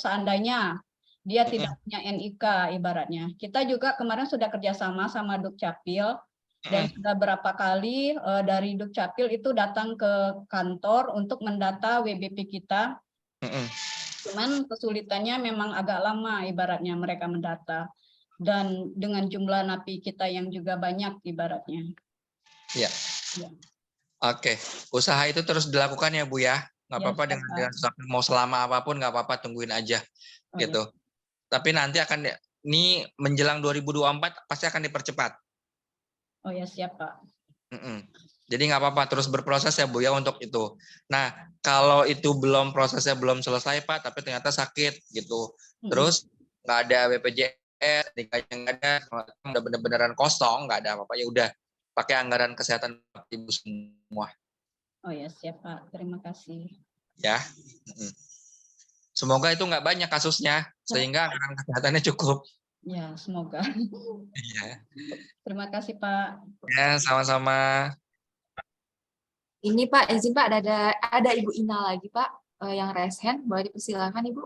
Speaker 7: Seandainya dia tidak punya NIK ibaratnya. Kita juga kemarin sudah kerjasama sama Dukcapil, dan sudah berapa kali dari Dukcapil itu datang ke kantor untuk mendata WBP kita. Cuman kesulitannya memang agak lama ibaratnya mereka mendata. Dan dengan jumlah napi kita yang juga banyak ibaratnya.
Speaker 1: Ya. Oke, usaha itu terus dilakukan ya Bu ya. Nggak apa-apa dengan mau selama apapun nggak apa-apa, tungguin aja. Gitu. Tapi nanti akan, ini menjelang 2024 pasti akan dipercepat.
Speaker 7: Oh ya, siap Pak.
Speaker 1: Jadi nggak apa-apa, terus berproses ya Bu ya untuk itu. Nah, kalau itu prosesnya belum selesai Pak, tapi ternyata sakit gitu. Terus nggak ada BPJS, nikahnya nggak ada, udah bener-beneran kosong, nggak ada apa-apa, ya udah pakai anggaran kesehatan Ibu semua.
Speaker 7: Oh ya, siap Pak. Terima kasih.
Speaker 1: Ya. Semoga itu nggak banyak kasusnya, sehingga anggaran kesehatannya cukup.
Speaker 7: Ya, semoga.
Speaker 1: Iya.
Speaker 7: Terima kasih Pak.
Speaker 1: Ya, sama-sama.
Speaker 4: Ini Pak, izin Pak, ada Ibu Ina lagi Pak, yang raise hand, boleh dipersilakan Ibu.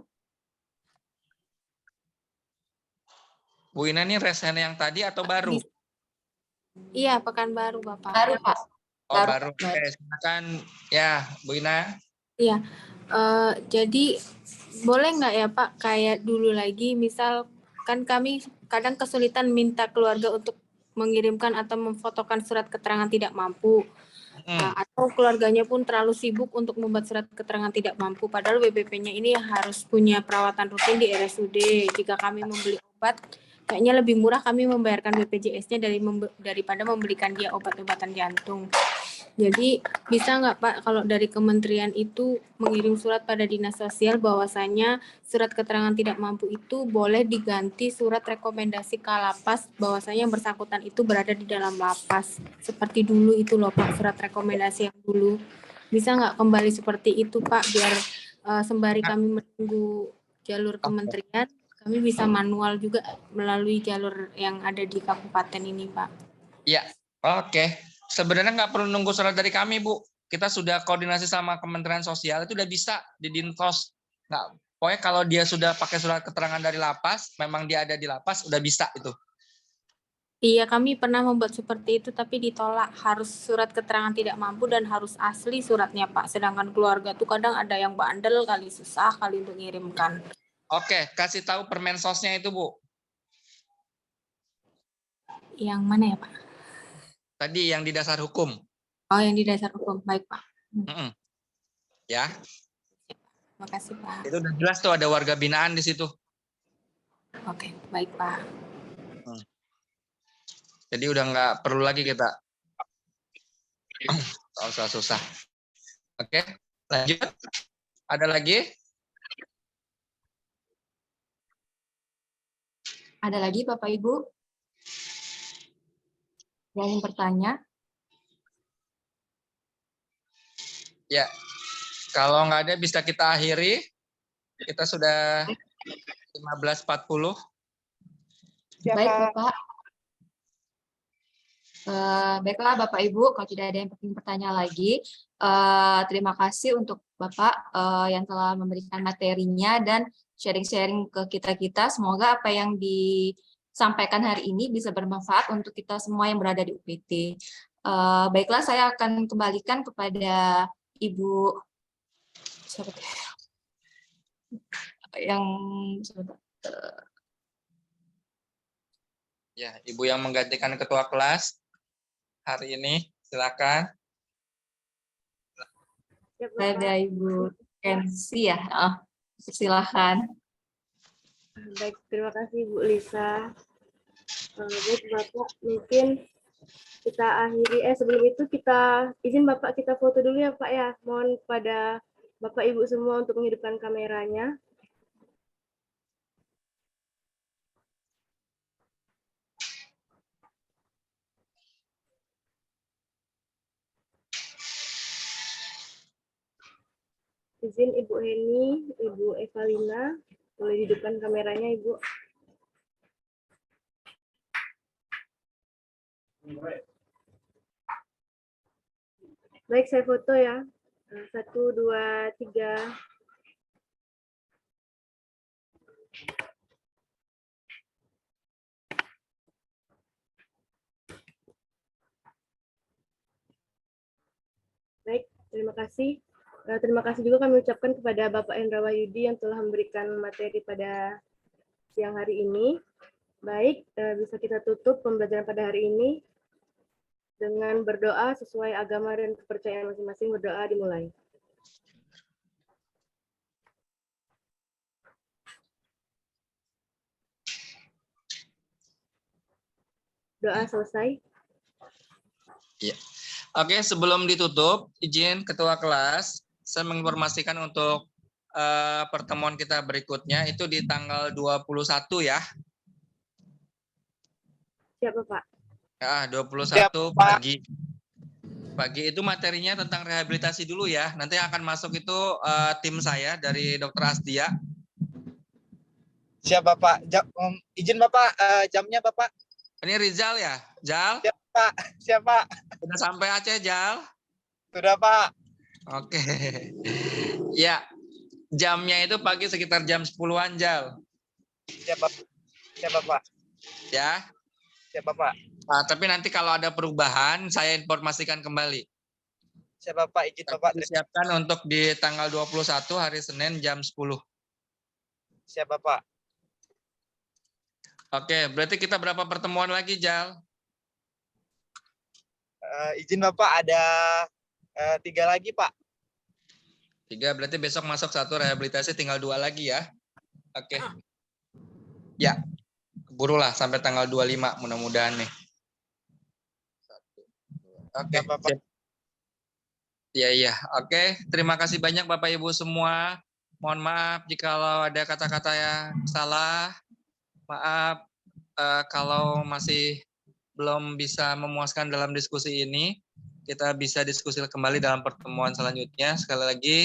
Speaker 1: Bu Ina ini raise hand yang tadi atau baru?
Speaker 5: Iya, Pekanbaru Bapak.
Speaker 4: Baru Pak.
Speaker 1: Oh, baru. Oke, silakan ya Bu Ina.
Speaker 5: Iya, jadi boleh nggak ya Pak, kayak dulu lagi, misal kan kami kadang kesulitan minta keluarga untuk mengirimkan atau memfotokan surat keterangan tidak mampu, atau keluarganya pun terlalu sibuk untuk membuat surat keterangan tidak mampu, padahal WBP-nya ini harus punya perawatan rutin di RSUD. Jika kami membeli obat, kayaknya lebih murah kami membayarkan BPJS-nya daripada membelikan dia obat-obatan jantung. Jadi bisa nggak Pak, kalau dari kementerian itu mengirim surat pada Dinas Sosial bahwasanya surat keterangan tidak mampu itu boleh diganti surat rekomendasi ke lapas bahwasanya yang bersangkutan itu berada di dalam lapas. Seperti dulu itu loh Pak, surat rekomendasi yang dulu. Bisa nggak kembali seperti itu Pak, biar sembari kami menunggu jalur kementerian, kami bisa manual juga melalui jalur yang ada di kabupaten ini Pak.
Speaker 1: Iya, oke. Sebenarnya nggak perlu nunggu surat dari kami, Bu. Kita sudah koordinasi sama Kementerian Sosial, itu udah bisa di Dinsos. Nggak, pokoknya kalau dia sudah pakai surat keterangan dari lapas, memang dia ada di lapas, udah bisa itu.
Speaker 5: Iya, kami pernah membuat seperti itu, tapi ditolak. Harus surat keterangan tidak mampu dan harus asli suratnya, Pak. Sedangkan keluarga tuh kadang ada yang bandel kali, susah kali untuk ngirimkan.
Speaker 1: Oke, kasih tahu Permensosnya itu, Bu.
Speaker 5: Yang mana ya, Pak?
Speaker 1: Tadi yang di dasar hukum.
Speaker 5: Oh, yang di dasar hukum. Baik, Pak.
Speaker 1: Ya.
Speaker 5: Makasih, Pak.
Speaker 1: Itu udah jelas tuh ada warga binaan di situ.
Speaker 5: Oke, baik, Pak.
Speaker 1: Jadi udah nggak perlu lagi kita susah-susah. Oke, lanjut. Ada lagi?
Speaker 4: Ada lagi Bapak Ibu yang ingin bertanya?
Speaker 1: Ya, kalau nggak ada bisa kita akhiri. Kita sudah 15.40.
Speaker 4: Baik Bapak. Baiklah Bapak Ibu, kalau tidak ada yang ingin bertanya lagi, terima kasih untuk Bapak yang telah memberikan materinya dan sharing-sharing ke kita-kita. Semoga apa yang disampaikan hari ini bisa bermanfaat untuk kita semua yang berada di UPT. Baiklah, saya akan kembalikan kepada Ibu yang
Speaker 1: ya, Ibu yang menggantikan ketua kelas hari ini, silakan.
Speaker 4: Ada Ibu Kensi ya, silakan.
Speaker 2: Baik, terima kasih Bu Lisa. Baik Bapak, mungkin kita akhiri. Sebelum itu kita izin Bapak kita foto dulu ya Pak ya. Mohon pada Bapak Ibu semua untuk menghidupkan kameranya. Izin Ibu Heni, Ibu Evalina, boleh hidupkan kameranya Ibu. Baik, saya foto ya. 1, 2, 3. Baik, terima kasih. Terima kasih juga kami ucapkan kepada Bapak Endra Wahyudi yang telah memberikan materi pada siang hari ini. Baik, bisa kita tutup pembelajaran pada hari ini dengan berdoa sesuai agama dan kepercayaan masing-masing. Berdoa dimulai. Doa selesai.
Speaker 1: Ya. Oke, sebelum ditutup, izin ketua kelas, saya menginformasikan untuk pertemuan kita berikutnya itu di tanggal 21 ya.
Speaker 2: Siapa Pak?
Speaker 1: Ya, 21 pagi. Pagi itu materinya tentang rehabilitasi dulu ya. Nanti akan masuk itu tim saya dari Dr. Asdia.
Speaker 14: Siap Bapak. Izin Bapak, jamnya Bapak.
Speaker 1: Ini Rizal ya, Jal?
Speaker 14: Siap Pak. Siap Pak.
Speaker 1: Sudah sampai Aceh, Jal?
Speaker 14: Sudah Pak.
Speaker 1: Oke. Ya, jamnya itu pagi sekitar jam 10-an, Jal.
Speaker 14: Siap Bapak. Siap Bapak.
Speaker 1: Ya.
Speaker 14: Siap Bapak.
Speaker 1: Nah, tapi nanti kalau ada perubahan, saya informasikan kembali.
Speaker 14: Siap Bapak, izin Bapak.
Speaker 1: Disiapkan untuk di tanggal 21 hari Senin jam 10.
Speaker 14: Siap Bapak.
Speaker 1: Oke, berarti kita berapa pertemuan lagi, Jal?
Speaker 14: Izin Bapak ada 3 lagi, Pak.
Speaker 1: 3, berarti besok masuk 1 rehabilitasi, tinggal 2 lagi ya. Oke. Ya, keburulah sampai tanggal 25 mudah-mudahan nih. Oke. Iya. Oke, terima kasih banyak Bapak Ibu semua. Mohon maaf jika ada kata-kata yang salah. Maaf kalau masih belum bisa memuaskan dalam diskusi ini. Kita bisa diskusi kembali dalam pertemuan selanjutnya. Sekali lagi,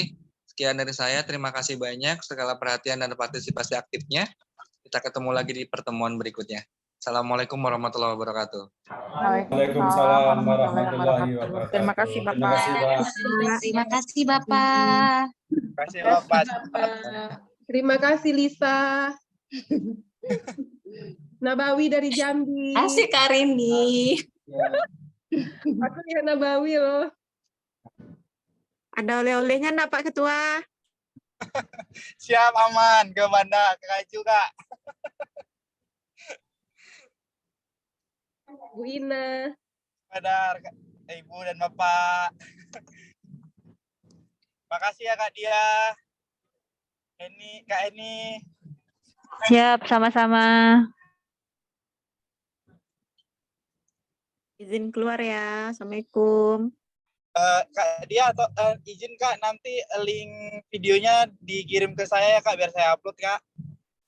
Speaker 1: sekian dari saya. Terima kasih banyak segala perhatian dan partisipasi aktifnya. Kita ketemu lagi di pertemuan berikutnya. Assalamualaikum warahmatullahi wabarakatuh.
Speaker 8: Waalaikumsalam warahmatullahi wabarakatuh.
Speaker 9: Terima kasih Bapak.
Speaker 11: Terima kasih Bapak.
Speaker 14: Terima kasih Bapak.
Speaker 3: Terima kasih Lisa. Nabawi dari Jambi.
Speaker 13: Asik Kak Rini.
Speaker 3: Aku lihat Nabawi loh.
Speaker 9: Ada oleh-olehnya enggak Pak Ketua?
Speaker 14: Siap, aman. Ke Banda, ke Kaju, Kak.
Speaker 3: Bu Ina.
Speaker 14: Badar, Ibu dan Bapak. Makasih ya Kak Dia. Kak Eni.
Speaker 15: Siap, sama-sama.
Speaker 9: Izin keluar ya. Assalamualaikum.
Speaker 14: Kak Dia, izin Kak, nanti link videonya dikirim ke saya ya Kak, biar saya upload Kak.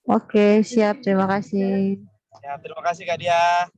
Speaker 15: Oke, siap. Terima kasih.
Speaker 14: Ya, terima kasih Kak Dia.